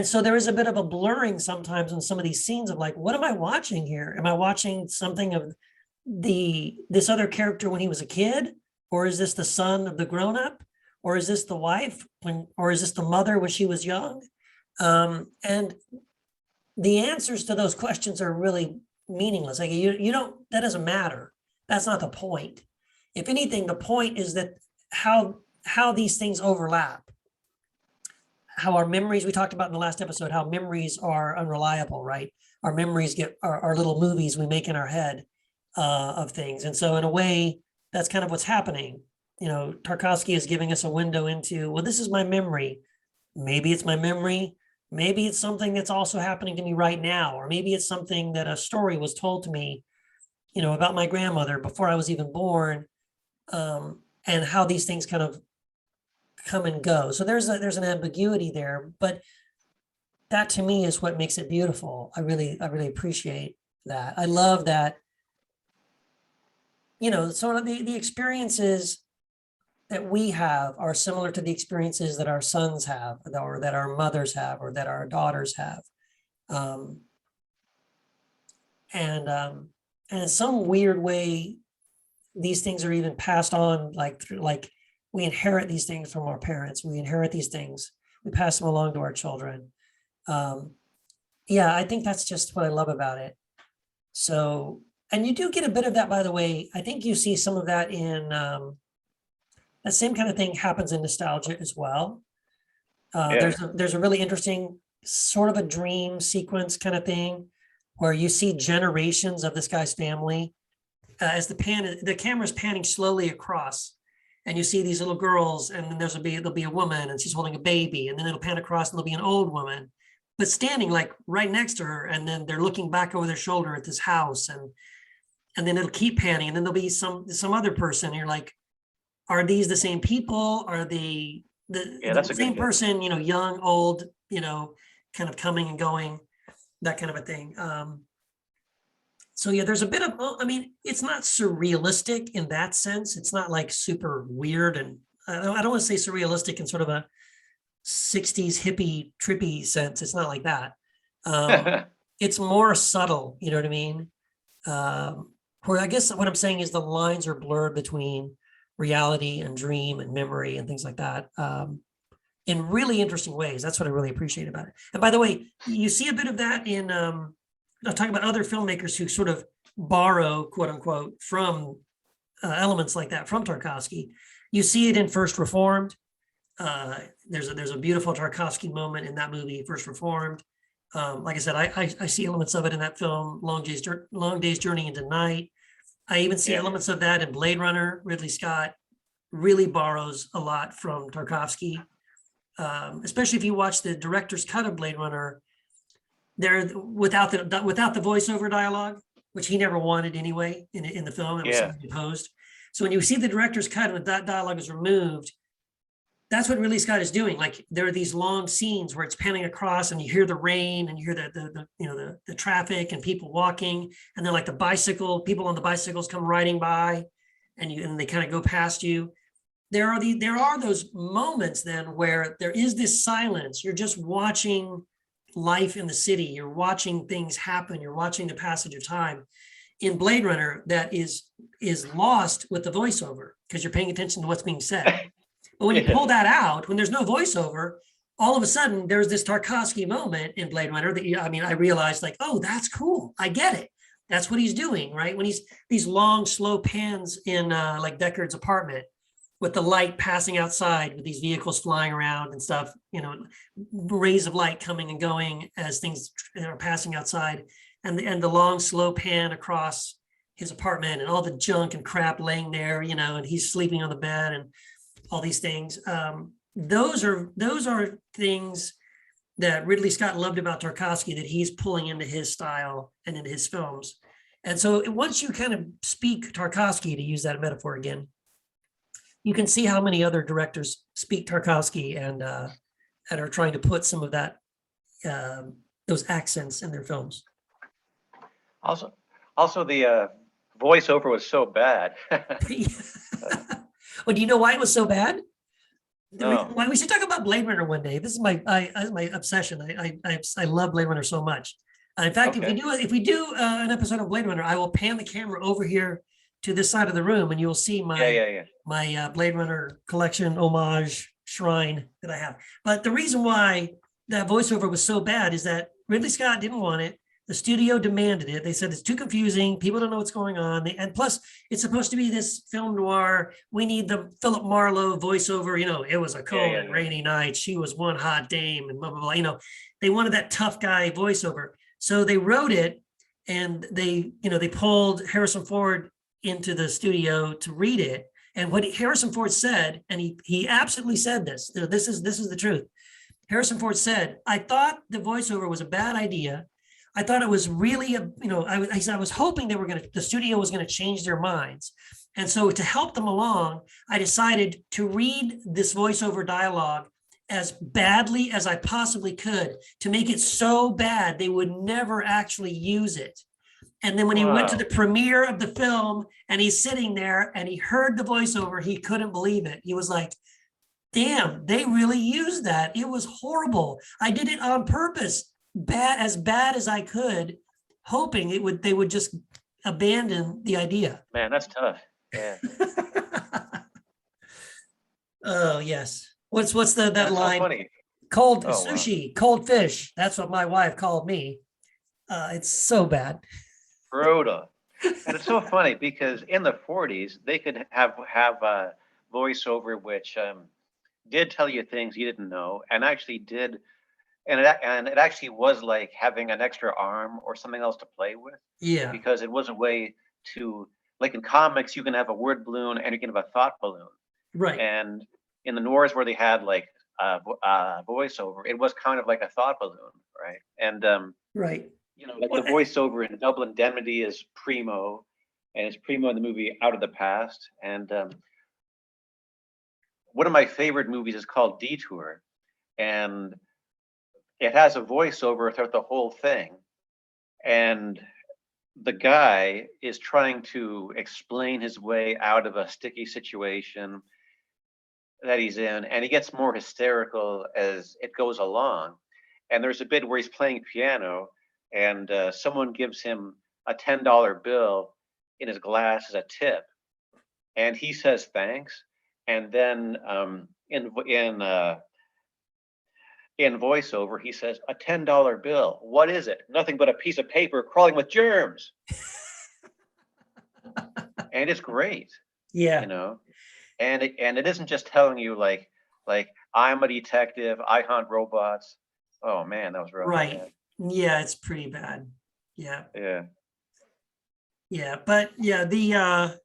so there is a bit of a blurring sometimes in some of these scenes of like, what am I watching here? Am I watching something of this other character when he was a kid? Or is this the son of the grown-up? Or is this the wife or is this the mother when she was young? And the answers to those questions are really meaningless. Like you don't, that doesn't matter. That's not the point. If anything, the point is that how these things overlap, how our memories, we talked about in the last episode, how memories are unreliable, right? Our memories get our little movies we make in our head of things. And so in a way, that's kind of what's happening. You know, Tarkovsky is giving us a window into, well, this is my memory. Maybe it's my memory. Maybe it's something that's also happening to me right now, or maybe it's something that a story was told to me, you know, about my grandmother before I was even born, and how these things kind of come and go. So there's an ambiguity there, but that to me is what makes it beautiful. I really appreciate that. I love that, you know, sort of the experiences that we have are similar to the experiences that our sons have, or that our mothers have, or that our daughters have. And in some weird way, these things are even passed on, like we inherit these things from our parents. We inherit these things. We pass them along to our children. Yeah, I think that's just what I love about it. So, and you do get a bit of that, by the way. I think you see some of that in that same kind of thing happens in Nostalgia as well. There's a really interesting sort of a dream sequence kind of thing where you see generations of this guy's family as the camera's panning slowly across, and you see these little girls, and then there'll be a woman, and she's holding a baby, and then it'll pan across, and there'll be an old woman, but standing like right next to her, and then they're looking back over their shoulder at this house, and then it'll keep panning, and then there'll be some other person. And you're like, are these the same people? Are they the same person? You know, young, old, you know, kind of coming and going, that kind of a thing. So yeah, there's a bit of, I mean, it's not surrealistic in that sense. It's not like super weird, and I don't want to say surrealistic in sort of a 60s hippie trippy sense. It's not like that. It's more subtle, you know what I mean? Where I guess what I'm saying is the lines are blurred between reality and dream and memory and things like that, in really interesting ways. That's what I really appreciate about it. And by the way, you see a bit of that in, I'm talking about other filmmakers who sort of borrow, quote unquote, from elements like that from Tarkovsky. You see it in First Reformed. There's a beautiful Tcharkovsky moment in that movie, First Reformed. Like I said, I see elements of it in that film, Long Day's Journey into Night. I even see elements of that in Blade Runner. Ridley Scott really borrows a lot from Tarkovsky, especially if you watch the director's cut of Blade Runner. There, without the voiceover dialogue, which he never wanted anyway in the film, it was imposed. So when you see the director's cut and that dialogue is removed, that's what Ridley Scott is doing. Like, there are these long scenes where it's panning across, and you hear the rain, and you hear the traffic and people walking, and then like people on the bicycles come riding by, and they kind of go past you. There are those moments then where there is this silence. You're just watching life in the city. You're watching things happen. You're watching the passage of time. In Blade Runner, that is lost with the voiceover because you're paying attention to what's being said. But when you pull that out, when there's no voiceover, all of a sudden there's this Tarkovsky moment in Blade Runner that I realized, like, oh, that's cool. I get it. That's what he's doing, right? When he's these long, slow pans in like Deckard's apartment with the light passing outside with these vehicles flying around and stuff, you know, rays of light coming and going as things are passing outside, and the long, slow pan across his apartment and all the junk and crap laying there, you know, and he's sleeping on the bed and all these things. Those are things that Ridley Scott loved about Tarkovsky that he's pulling into his style and into his films. And so once you kind of speak Tarkovsky, to use that metaphor again, you can see how many other directors speak Tarkovsky and are trying to put some of that those accents in their films. Also the voiceover was so bad. Well, do you know why it was so bad? No. Why we should talk about Blade Runner one day. This is my obsession. I love Blade Runner so much. In fact, if we do an episode of Blade Runner, I will pan the camera over here to this side of the room, and you will see my my Blade Runner collection homage shrine that I have. But the reason why that voiceover was so bad is that Ridley Scott didn't want it. The studio demanded it. They said it's too confusing. People don't know what's going on. And plus, it's supposed to be this film noir. We need the Philip Marlowe voiceover. It was a cold and rainy night. She was one hot dame and blah, blah, blah. They wanted that tough guy voiceover. So they wrote it, and they pulled Harrison Ford into the studio to read it. And what Harrison Ford said, and he absolutely said this, this is the truth. Harrison Ford said, I thought the voiceover was a bad idea. I thought it was really, I was hoping the studio was going to change their minds. And so to help them along, I decided to read this voiceover dialogue as badly as I possibly could, to make it so bad they would never actually use it. And then when he went to the premiere of the film and he's sitting there and he heard the voiceover, he couldn't believe it. He was like, damn, they really used that. It was horrible. I did it on purpose, bad as I could, hoping they would just abandon the idea. Man, that's tough. Yeah. Oh, yes. What's that That's line? so funny. Cold Oh, sushi, wow. Cold fish. That's what my wife called me. It's so bad. Brutal. And it's so funny because in the 40s, they could have a voiceover which did tell you things you didn't know, and actually did, and it actually was like having an extra arm or something else to play with. Yeah. Because it was a way to, like in comics, you can have a word balloon and you can have a thought balloon. Right. And in the noirs where they had like voiceover, it was kind of like a thought balloon, right? And right. Like the voiceover in Double Indemnity is Primo, and it's Primo in the movie Out of the Past. And one of my favorite movies is called Detour, and it has a voiceover throughout the whole thing. And the guy is trying to explain his way out of a sticky situation that he's in, and he gets more hysterical as it goes along. And there's a bit where he's playing piano, and someone gives him a $10 bill in his glass as a tip, and he says thanks. And then in voiceover, he says, a $10 bill. What is it? Nothing but a piece of paper crawling with germs. And it's great. Yeah. And it isn't just telling you like I'm a detective, I hunt robots. Oh man, that was real right. bad. Yeah, it's pretty bad. Yeah. Yeah. Yeah, but yeah, the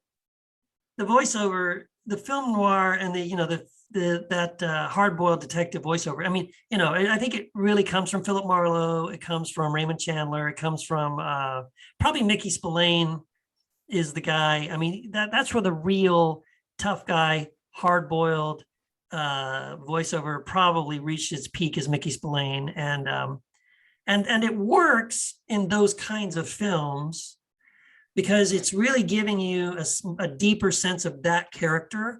voiceover, the film noir, and that hard-boiled detective voiceover. I mean, I think it really comes from Philip Marlowe. It comes from Raymond Chandler. It comes from probably Mickey Spillane is the guy. I mean, that's where the real tough guy, hard-boiled voiceover probably reached its peak as Mickey Spillane, and it works in those kinds of films because it's really giving you a deeper sense of that character,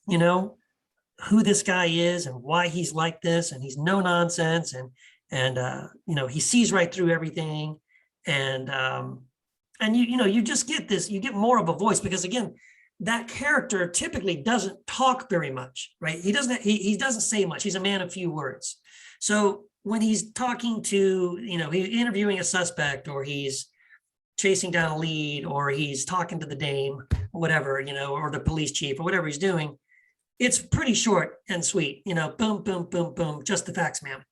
who this guy is and why he's like this, and he's no nonsense, and he sees right through everything, and you just get this, you get more of a voice because again, that character typically doesn't talk very much, right? He doesn't say much. He's a man of few words. So when he's talking to, he's interviewing a suspect, or he's chasing down a lead, or he's talking to the dame, or whatever, or the police chief, or whatever he's doing, it's pretty short and sweet, boom, boom, boom, boom, just the facts, ma'am.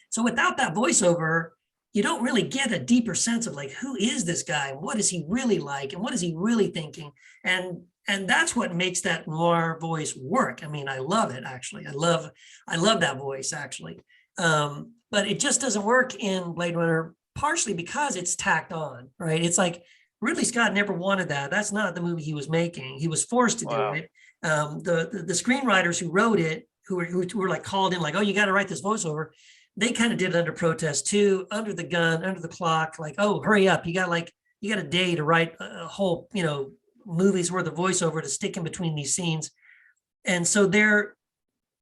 So without that voiceover, you don't really get a deeper sense of like, who is this guy? What is he really like? And what is he really thinking? And that's what makes that noir voice work. I mean, I love it, actually. I love that voice, actually. But it just doesn't work in Blade Runner, partially because it's tacked on, right? It's like Ridley Scott never wanted that. That's not the movie he was making. He was forced to do it. The screenwriters who wrote it, who were like called in, like, oh, you got to write this voiceover. They kind of did it under protest too, under the gun, under the clock, like, oh, hurry up. You got a day to write a whole, movie's worth of voiceover to stick in between these scenes. And so they're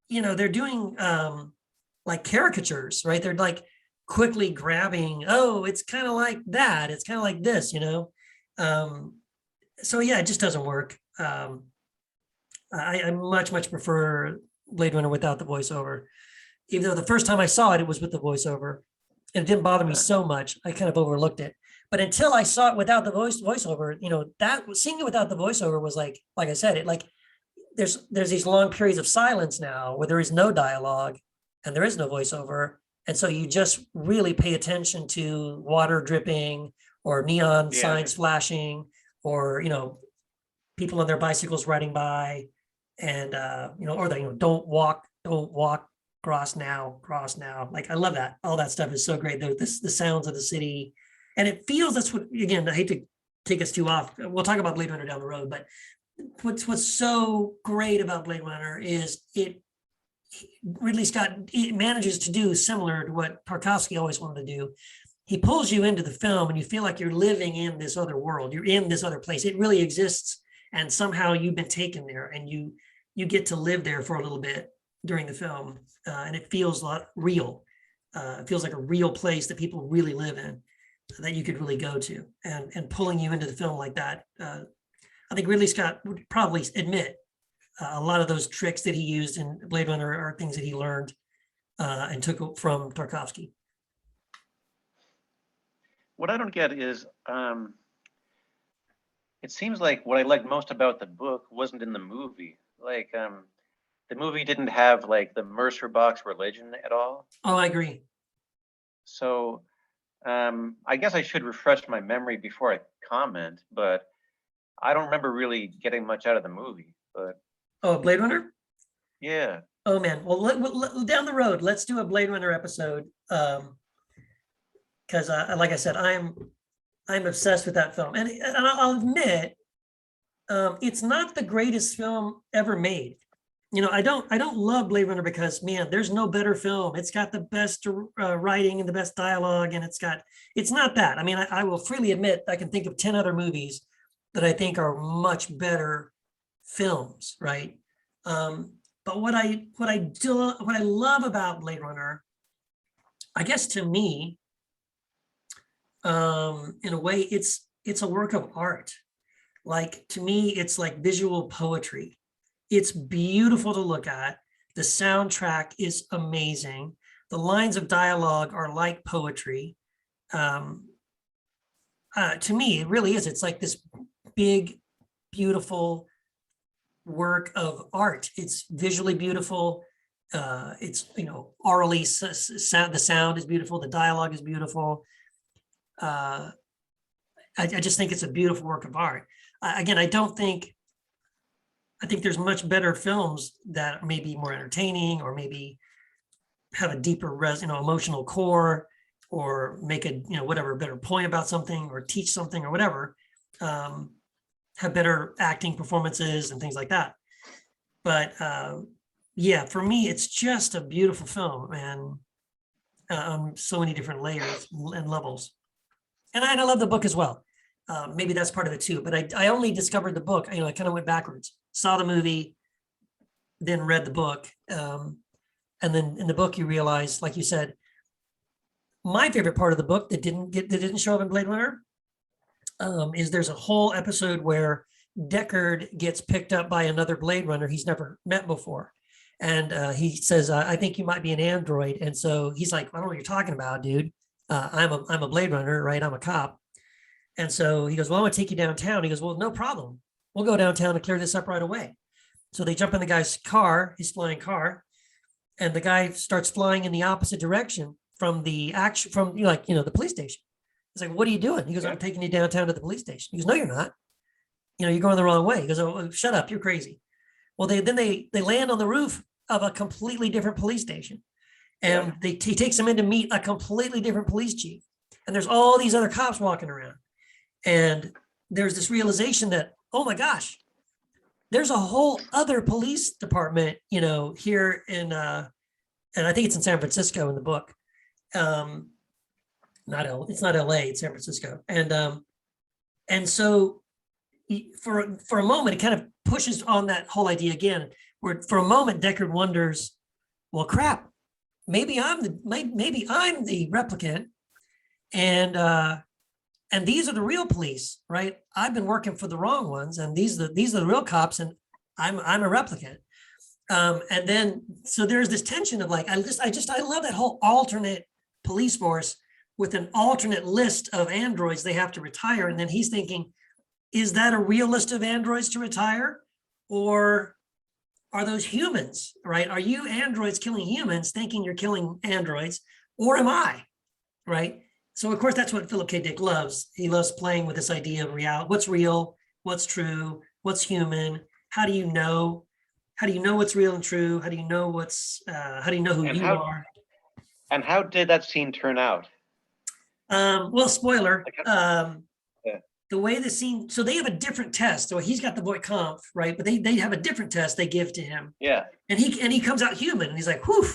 doing like caricatures, right? They're like quickly grabbing, oh, it's kind of like that. It's kind of like this, So yeah, it just doesn't work. I much prefer Blade Runner without the voiceover. Even though the first time I saw it, it was with the voiceover. And it didn't bother me so much. I kind of overlooked it. But until I saw it without the voiceover, that seeing it without the voiceover was like I said, there's these long periods of silence now where there is no dialogue and there is no voiceover. And so you just really pay attention to water dripping or neon signs flashing, or, people on their bicycles riding by, and, or don't walk, cross now. Like, I love that. All that stuff is so great. The sounds of the city. And it feels, that's what, again, I hate to take us too off. We'll talk about Blade Runner down the road, but what's so great about Blade Runner is Ridley Scott manages to do similar to what Tarkovsky always wanted to do. He pulls you into the film and you feel like you're living in this other world. You're in this other place. It really exists. And somehow you've been taken there and you get to live there for a little bit during the film. And it feels a lot real. It feels like a real place that people really live in, that you could really go to, and pulling you into the film like that. I think Ridley Scott would probably admit a lot of those tricks that he used in Blade Runner are things that he learned and took from Tarkovsky. What I don't get is, it seems like what I liked most about the book wasn't in the movie. Like, the movie didn't have like the Mercer box religion at all. Oh, I agree. So I guess I should refresh my memory before I comment, but I don't remember really getting much out of the movie. But Blade Runner? Yeah. Oh man, well, down the road, let's do a Blade Runner episode. Because like I said, I'm obsessed with that film, and I'll admit, it's not the greatest film ever made. I don't love Blade Runner because, man, there's no better film. It's got the best writing and the best dialogue, and it's not that. I mean, I will freely admit I can think of 10 other movies that I think are much better films, right? But what I love about Blade Runner, I guess to me, in a way, it's a work of art. Like, to me, it's like visual poetry. It's beautiful to look at. The soundtrack is amazing. The lines of dialogue are like poetry. To me, it really is. It's like this big, beautiful work of art. It's visually beautiful. It's, orally, the sound is beautiful. The dialogue is beautiful. I just think it's a beautiful work of art. Again, I think there's much better films that may be more entertaining, or maybe have a deeper emotional core, or make a whatever better point about something, or teach something, or whatever, have better acting performances and things like that. But yeah, for me, it's just a beautiful film, and on so many different layers and levels. And I love the book as well. Maybe that's part of it too. But I only discovered the book. I kind of went backwards. Saw the movie, then read the book, and then in the book you realize, like you said, my favorite part of the book that didn't show up in Blade Runner is there's a whole episode where Deckard gets picked up by another Blade Runner he's never met before, and he says, "I think you might be an android." And so he's like, "I don't know what you're talking about, dude. I'm a Blade Runner, right? I'm a cop." And so he goes, "Well, I want to take you downtown." He goes, "Well, no problem. We'll go downtown and clear this up right away." So they jump in the guy's car, his flying car, and the guy starts flying in the opposite direction from the police station. He's like, "What are you doing?" He goes, "I'm taking you downtown to the police station." He goes, "No, you're not. You're going the wrong way." He goes, "Oh, shut up. You're crazy." Well, they land on the roof of a completely different police station. And he takes them in to meet a completely different police chief. And there's all these other cops walking around. And there's this realization that, oh my gosh, there's a whole other police department, here in, and I think it's in San Francisco in the book. It's not LA, it's San Francisco. And so for a moment, it kind of pushes on that whole idea again, where for a moment, Deckard wonders, well, crap, maybe I'm the replicant, and these are the real police, right? I've been working for the wrong ones, and these are the real cops, and I'm a replicant. And then so there's this tension of like, I love that whole alternate police force with an alternate list of androids they have to retire. And then he's thinking, is that a real list of androids to retire? Or are those humans, right? Are you androids killing humans thinking you're killing androids? Or am I, right? So of course, that's what Philip K. Dick loves. He loves playing with this idea of reality. What's real? What's true? What's human? How do you know? How do you know what's real and true? How do you know how do you know who you are? And how did that scene turn out? Well, spoiler, Yeah. the way the scene, so they have a different test. So he's got the boy Kampf, right? But they have a different test they give to him. Yeah. And he comes out human and he's like, whew,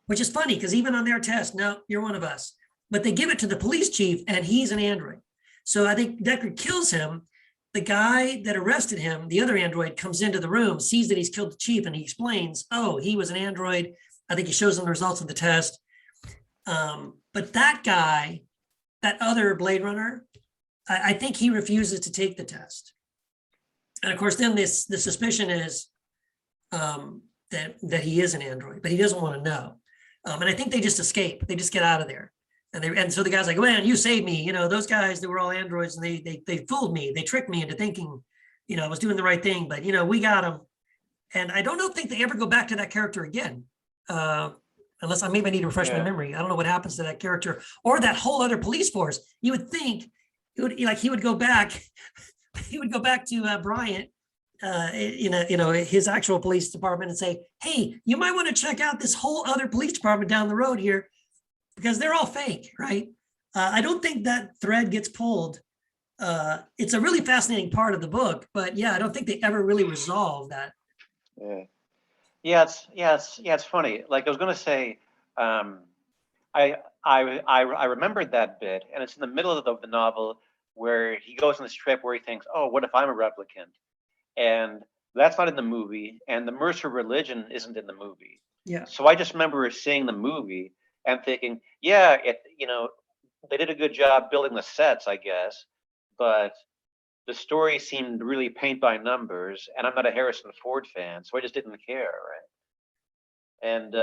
which is funny because even on their test, no, you're one of us. But they give it to the police chief and he's an android. So I think Deckard kills him. The guy that arrested him, the other android, comes into the room, sees that he's killed the chief, and he explains, oh, he was an android. I think he shows them the results of the test. But that guy, that other Blade Runner, I think he refuses to take the test. And of course, then the suspicion is that he is an android, but he doesn't want to know. And I think they just escape. They just get out of there. And so the guy's like, man, you saved me. You know, those guys that were all androids, and they fooled me. They tricked me into thinking, you know, I was doing the right thing. But, you know, we got him. And I don't think they ever go back to that character again. Unless I maybe need to refresh my memory. I don't know what happens to that character or that whole other police force. You would think he would go back. He would go back to Bryant, his actual police department, and say, hey, you might want to check out this whole other police department down the road here, because they're all fake, right? I don't think that thread gets pulled. It's a really fascinating part of the book, but yeah, I don't think they ever really resolve that. It's funny. Like I was going to say, I remembered that bit, and it's in the middle of the novel where he goes on this trip where he thinks, oh, what if I'm a replicant? And that's not in the movie, and the Mercer religion isn't in the movie. Yeah. So I just remember seeing the movie and thinking, yeah, they did a good job building the sets, I guess, but the story seemed really paint by numbers, and I'm not a Harrison Ford fan, so I just didn't care, right? And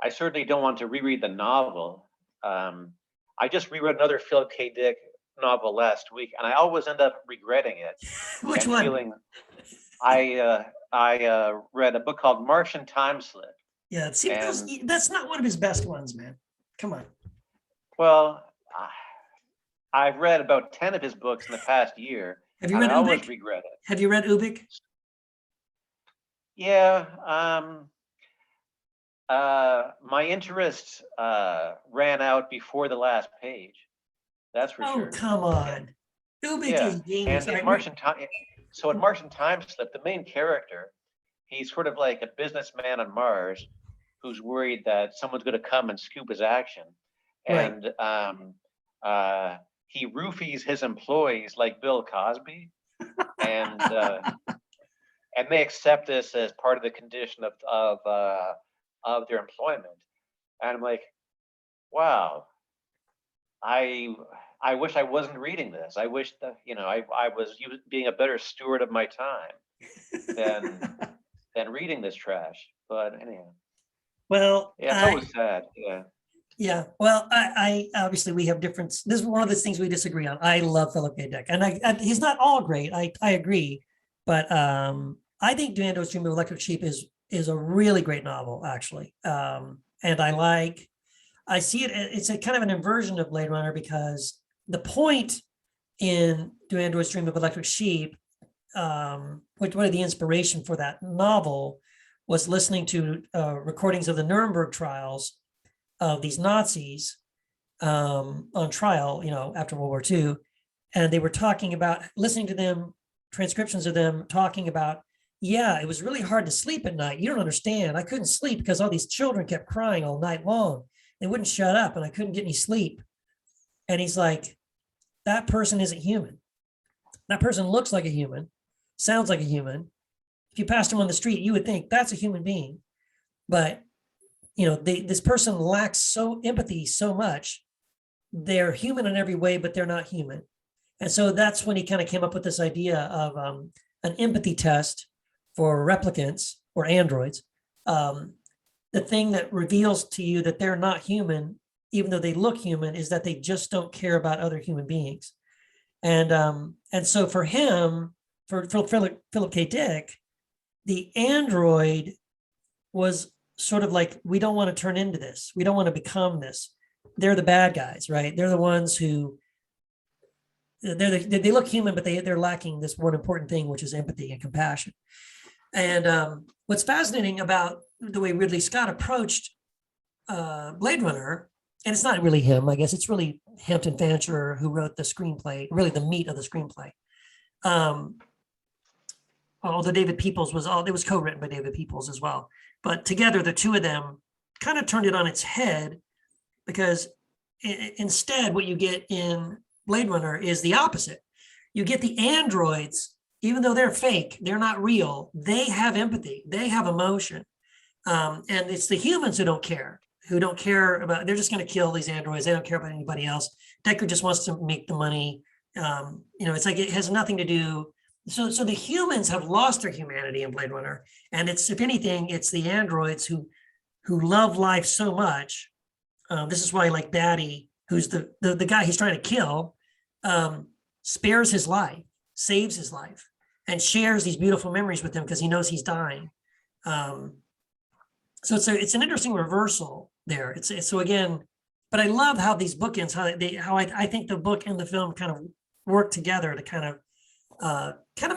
I certainly don't want to reread the novel. I just reread another Philip K. Dick novel last week, and I always end up regretting it. Which one? I read a book called Martian Time Slip. Yeah, see, that's not one of his best ones, man. Come on. Well, I've read about 10 of his books in the past year. Have you read I Ubik? always regret it. Have you read Ubik? Yeah. My interest ran out before the last page. That's for sure. Oh, come on. Ubik is genius. And in Martian Time Slip, the main character, he's sort of like a businessman on Mars who's worried that someone's going to come and scoop his action. And he roofies his employees like Bill Cosby. And they accept this as part of the condition of their employment. And I'm like, wow, I wish I wasn't reading this. I wish that, I was being a better steward of my time than reading this trash. But anyhow. Well, yeah, it's always sad. Yeah. Yeah. Well, I obviously we have different. This is one of the things we disagree on. I love Philip K. Dick, and he's not all great. I agree, but I think Duando's Dream of Electric Sheep is a really great novel, actually. And I see it. It's a kind of an inversion of Blade Runner, because the point in Duando's Dream of Electric Sheep, which one of the inspiration for that novel was listening to recordings of the Nuremberg trials of these Nazis on trial, after World War II. And they were talking about, listening to them, transcriptions of them talking about, yeah, it was really hard to sleep at night. You don't understand. I couldn't sleep because all these children kept crying all night long. They wouldn't shut up, and I couldn't get any sleep. And he's like, that person isn't human. That person looks like a human, sounds like a human. If you passed him on the street, you would think that's a human being. But this person lacks empathy so much. They're human in every way, but they're not human. And so that's when he kind of came up with this idea of an empathy test for replicants or androids. The thing that reveals to you that they're not human even though they look human, is that they just don't care about other human beings. And so for him, for Philip K. Dick, the android was sort of like, we don't want to turn into this. We don't want to become this. They're the bad guys, right? They're the ones who, they look human, but they're lacking this one important thing, which is empathy and compassion. And what's fascinating about the way Ridley Scott approached Blade Runner, and it's not really him, I guess it's really Hampton Fancher who wrote the screenplay, really the meat of the screenplay. Although David Peoples it was co-written by David Peoples as well. But together, the two of them kind of turned it on its head, because instead what you get in Blade Runner is the opposite. You get the androids, even though they're fake, they're not real, they have empathy, they have emotion. And it's the humans who don't care about, they're just going to kill these androids. They don't care about anybody else. Deckard just wants to make the money. It's like, it has nothing to do. So the humans have lost their humanity in Blade Runner. And it's, if anything, it's the androids who love life so much. This is why, like, Batty, who's the guy he's trying to kill, spares his life, saves his life, and shares these beautiful memories with him because he knows he's dying. So it's an interesting reversal there. It's so again, but I love how these bookends, how I think the book and the film kind of work together to kind of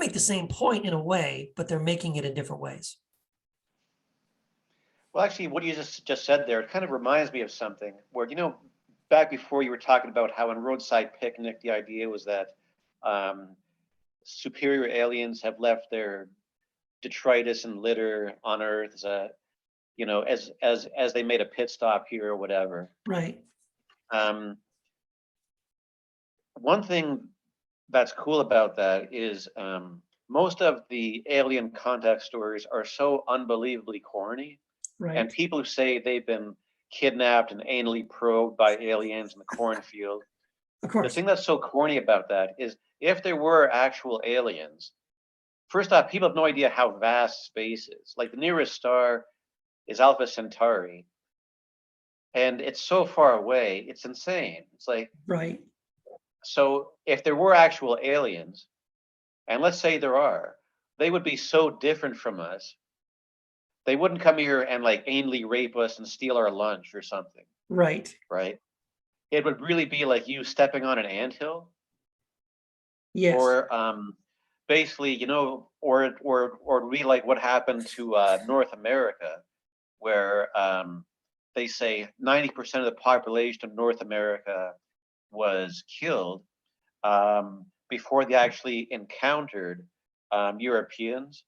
make the same point in a way, but they're making it in different ways. Well, actually, what you just said there, it kind of reminds me of something where, back before you were talking about how in Roadside Picnic, the idea was that superior aliens have left their detritus and litter on Earth as they made a pit stop here or whatever. Right. One thing that's cool about that is most of the alien contact stories are so unbelievably corny. Right. And people who say they've been kidnapped and anally probed by aliens in the cornfield. Of course. The thing that's so corny about that is, if there were actual aliens, first off, people have no idea how vast space is. Like, the nearest star is Alpha Centauri, and it's so far away, it's insane. It's like, right. So if there were actual aliens, and let's say there are, they would be so different from us. They wouldn't come here and like anally rape us and steal our lunch or something. Right. Right. It would really be like you stepping on an anthill. Yes. Or basically, or be like what happened to North America, where they say 90% of the population of North America was killed before they actually encountered Europeans.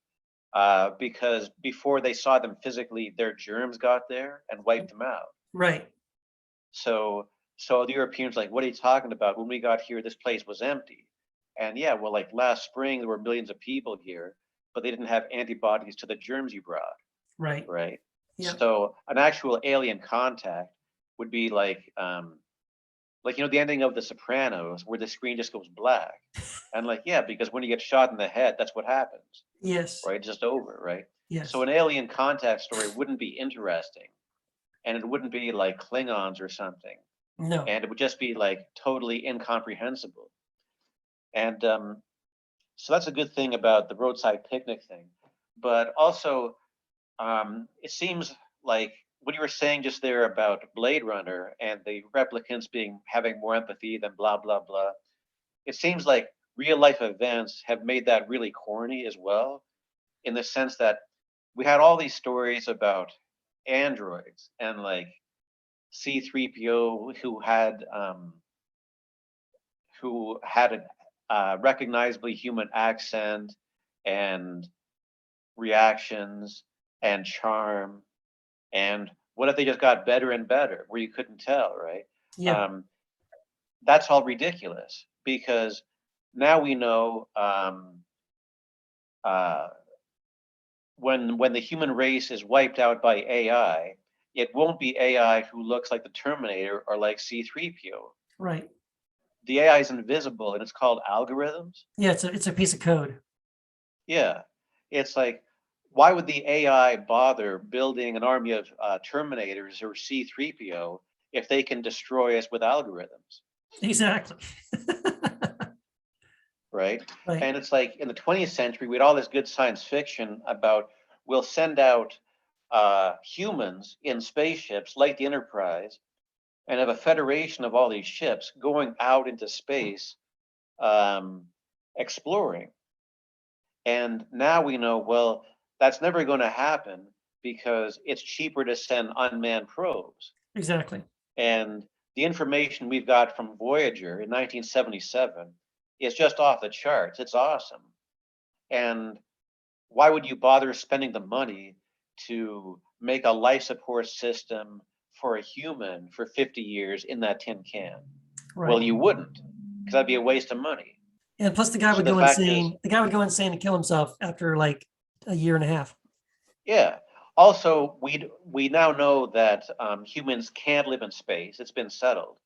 Because before they saw them physically, their germs got there and wiped them out. Right. So the Europeans like, what are you talking about? When we got here, this place was empty. And yeah, well, like last spring, there were millions of people here, but they didn't have antibodies to the germs you brought. Right. Right. Yeah. So an actual alien contact would be like the ending of The Sopranos, where the screen just goes black. And like, yeah, because when you get shot in the head, that's what happens. Yes. Right, just over, right? Yes. So an alien contact story wouldn't be interesting, and it wouldn't be like Klingons or something. No. And it would just be like totally incomprehensible. And so that's a good thing about the Roadside Picnic thing. But also, it seems like what you were saying just there about Blade Runner and the replicants having more empathy than blah blah blah. It seems like real life events have made that really corny as well, in the sense that we had all these stories about androids and like C-3PO who had a recognizably human accent and reactions and charm. And what if they just got better and better where you couldn't tell, right? Yeah. That's all ridiculous, because now we know when the human race is wiped out by AI, it won't be AI who looks like the Terminator or like C-3PO. Right. The AI is invisible, and it's called algorithms. Yeah, it's a piece of code. Yeah, it's like, why would the AI bother building an army of Terminators or C-3PO if they can destroy us with algorithms. Exactly. Right? Right. And it's like in the 20th century, we had all this good science fiction about we'll send out humans in spaceships like the Enterprise and have a federation of all these ships going out into space exploring. And now we know, well, that's never going to happen because it's cheaper to send unmanned probes. Exactly. And the information we've got from Voyager in 1977 is just off the charts. It's awesome. And why would you bother spending the money to make a life support system for a human for 50 years in that tin can? Right. Well, you wouldn't, because that'd be a waste of money. And plus the guy would go insane. The guy would go insane and kill himself after like a year and a half. Yeah. Also, we now know that humans can't live in space. It's been settled.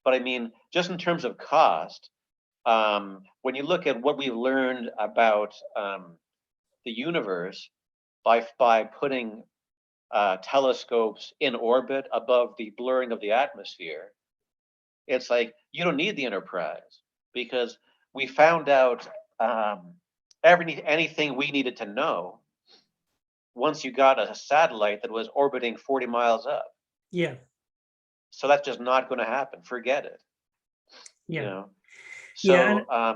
But I mean, just in terms of cost, when you look at what we've learned about the universe by putting telescopes in orbit above the blurring of the atmosphere, it's like you don't need the Enterprise because we found out anything we needed to know once you got a satellite that was orbiting 40 miles up. Yeah. So that's just not going to happen. Forget it. Yeah. You know? So, yeah.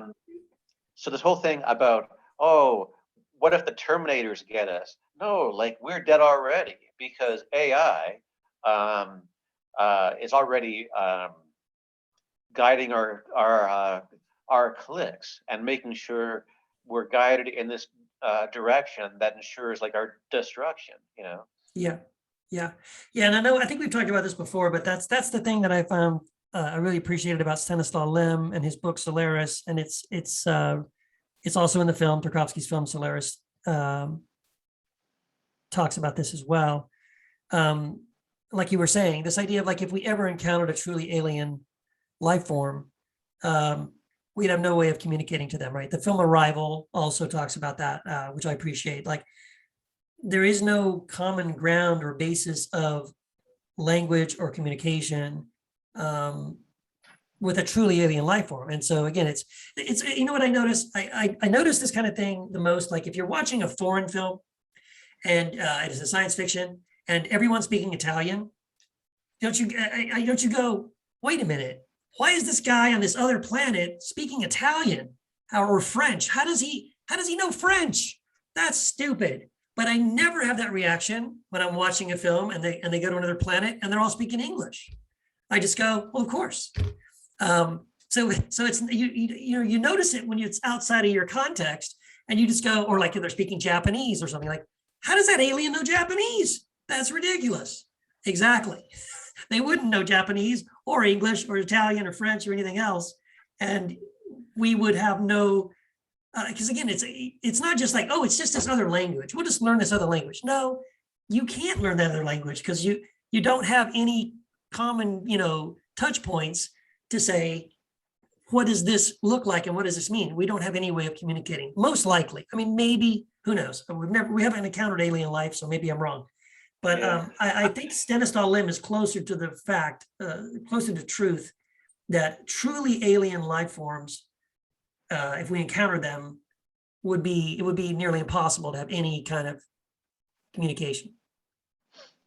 So this whole thing about, oh, what if the Terminators get us? No, like we're dead already because AI is already guiding our clicks and making sure we're guided in this direction that ensures like our destruction, you know? Yeah. Yeah. And I think we've talked about this before, but that's the thing that I found I really appreciated about Stanislaw Lem and his book Solaris. And it's also in the film, Tcharkovsky's film Solaris talks about this as well. Like you were saying, this idea of like, if we ever encountered a truly alien life form, we'd have no way of communicating to them, right? The film Arrival also talks about that, which I appreciate. Like, there is no common ground or basis of language or communication with a truly alien life form. And so again, it's you know what I noticed? I noticed this kind of thing the most, like if you're watching a foreign film and it is a science fiction and everyone's speaking Italian, don't you go, wait a minute, why is this guy on this other planet speaking Italian or French? How does he know French? That's stupid. But I never have that reaction when I'm watching a film and they go to another planet and they're all speaking English. I just go, well, of course. So it's you notice it when it's outside of your context, and you just go, or like if they're speaking Japanese or something, like, how does that alien know Japanese? That's ridiculous. Exactly. They wouldn't know Japanese or English or Italian or French or anything else, and we would have no. Because again, it's not just like, oh, it's just this other language. We'll just learn this other language. No, you can't learn that other language because you don't have any common, touch points to say, what does this look like and what does this mean? We don't have any way of communicating. Most likely, I mean, maybe, who knows? We haven't encountered alien life, so maybe I'm wrong. But yeah. I think Stanislaw Lem is closer to the fact, closer to truth, that truly alien life forms, if we encounter them, it would be nearly impossible to have any kind of communication.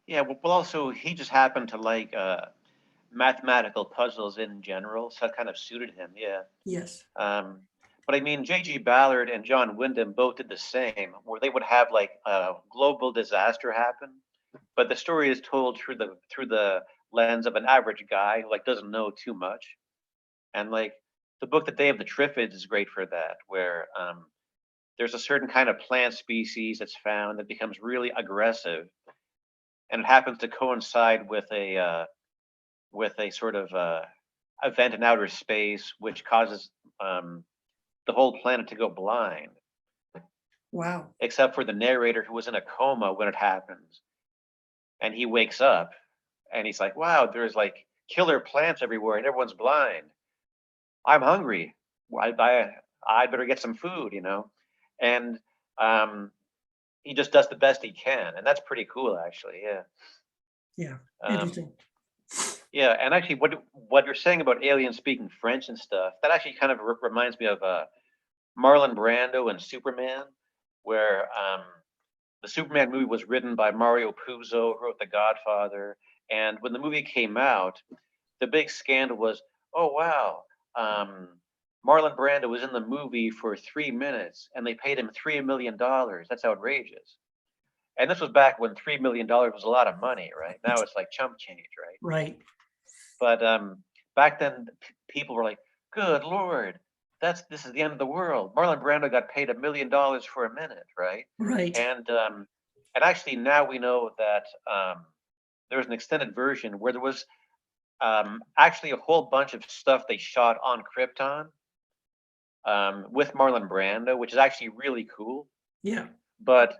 Yeah, well, also he just happened to like mathematical puzzles in general, so it kind of suited him. Yeah. Yes. But I mean, J.G. Ballard and John Wyndham both did the same, where they would have like a global disaster happen, but the story is told through the lens of an average guy who like doesn't know too much, and like. The book, The Day of the Triffids, is great for that, where there's a certain kind of plant species that's found that becomes really aggressive, and it happens to coincide with a sort of event in outer space, which causes the whole planet to go blind. Wow. Except for the narrator, who was in a coma when it happens, and he wakes up, and he's like, "Wow, there's like killer plants everywhere, and everyone's blind. I'm hungry. I better get some food, and he just does the best he can, and that's pretty cool, actually. Yeah. Yeah. Interesting. Yeah, and actually, what you're saying about aliens speaking French and stuff, that actually kind of reminds me of Marlon Brando and Superman, where the Superman movie was written by Mario Puzo, who wrote The Godfather. And when the movie came out, the big scandal was, oh wow, Marlon Brando was in the movie for 3 minutes, and they paid him $3 million. That's outrageous. And this was back when $3 million was a lot of money, right? Now it's like chump change, right? Right. But back then, people were like, "Good Lord, this is the end of the world." Marlon Brando got paid $1 million for a minute, right? Right. And actually now we know that there was an extended version where there was actually a whole bunch of stuff they shot on Krypton with Marlon Brando, which is actually really cool. Yeah. But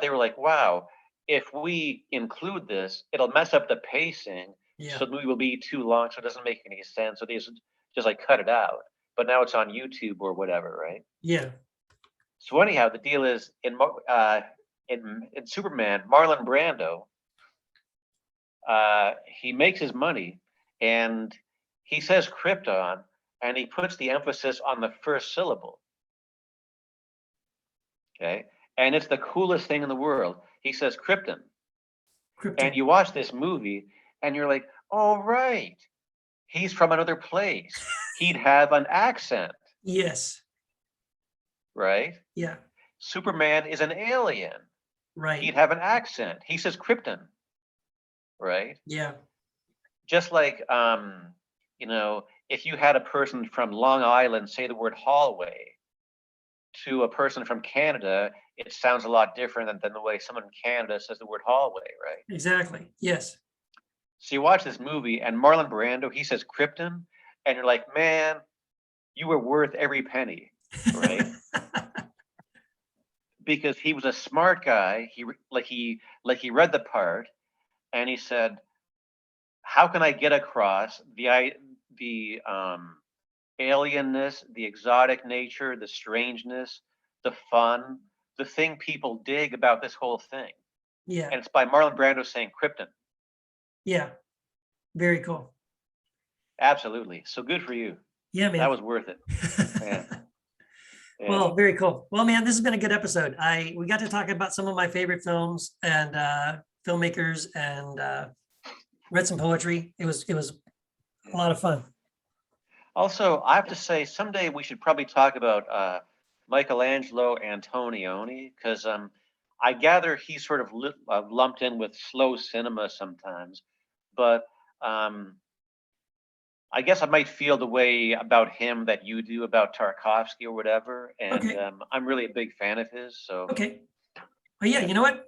they were like, "Wow, if we include this, it'll mess up the pacing." Yeah. So the movie will be too long, so it doesn't make any sense. So they just like cut it out. But now it's on YouTube or whatever, right? Yeah. So anyhow, the deal is in Superman, Marlon Brando, he makes his money, and he says Krypton, and he puts the emphasis on the first syllable. Okay, and it's the coolest thing in the world. He says Krypton. And you watch this movie and you're like, oh, right. He's from another place. He'd have an accent. Yes. Right? Yeah. Superman is an alien. Right. He'd have an accent. He says Krypton. Right? Yeah. Just like, if you had a person from Long Island say the word hallway to a person from Canada, it sounds a lot different than the way someone in Canada says the word hallway, right? Exactly. Yes. So you watch this movie and Marlon Brando, he says Krypton, and you're like, man, you were worth every penny, right? Because he was a smart guy. He read the part, and he said, how can I get across the alienness, the exotic nature, the strangeness, the fun, the thing people dig about this whole thing. Yeah. And it's by Marlon Brando saying Krypton. Yeah. Very cool. Absolutely. So good for you. Yeah, man. That was worth it. Yeah. Yeah. Well, very cool. Well, man, this has been a good episode. We got to talk about some of my favorite films and filmmakers, and read some poetry. It was a lot of fun. Also, I have to say, someday we should probably talk about Michelangelo Antonioni, because I gather he's sort of lumped in with slow cinema sometimes, but I guess I might feel the way about him that you do about Tarkovsky or whatever, and Okay. I'm really a big fan of his. So Okay. Well, yeah, you know what?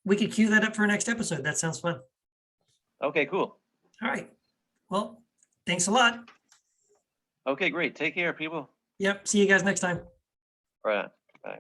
We could cue that up for our next episode. That sounds fun. okay, cool. All right. Well, thanks a lot. Okay, great. Take care, people. Yep. See you guys next time. All right. Bye.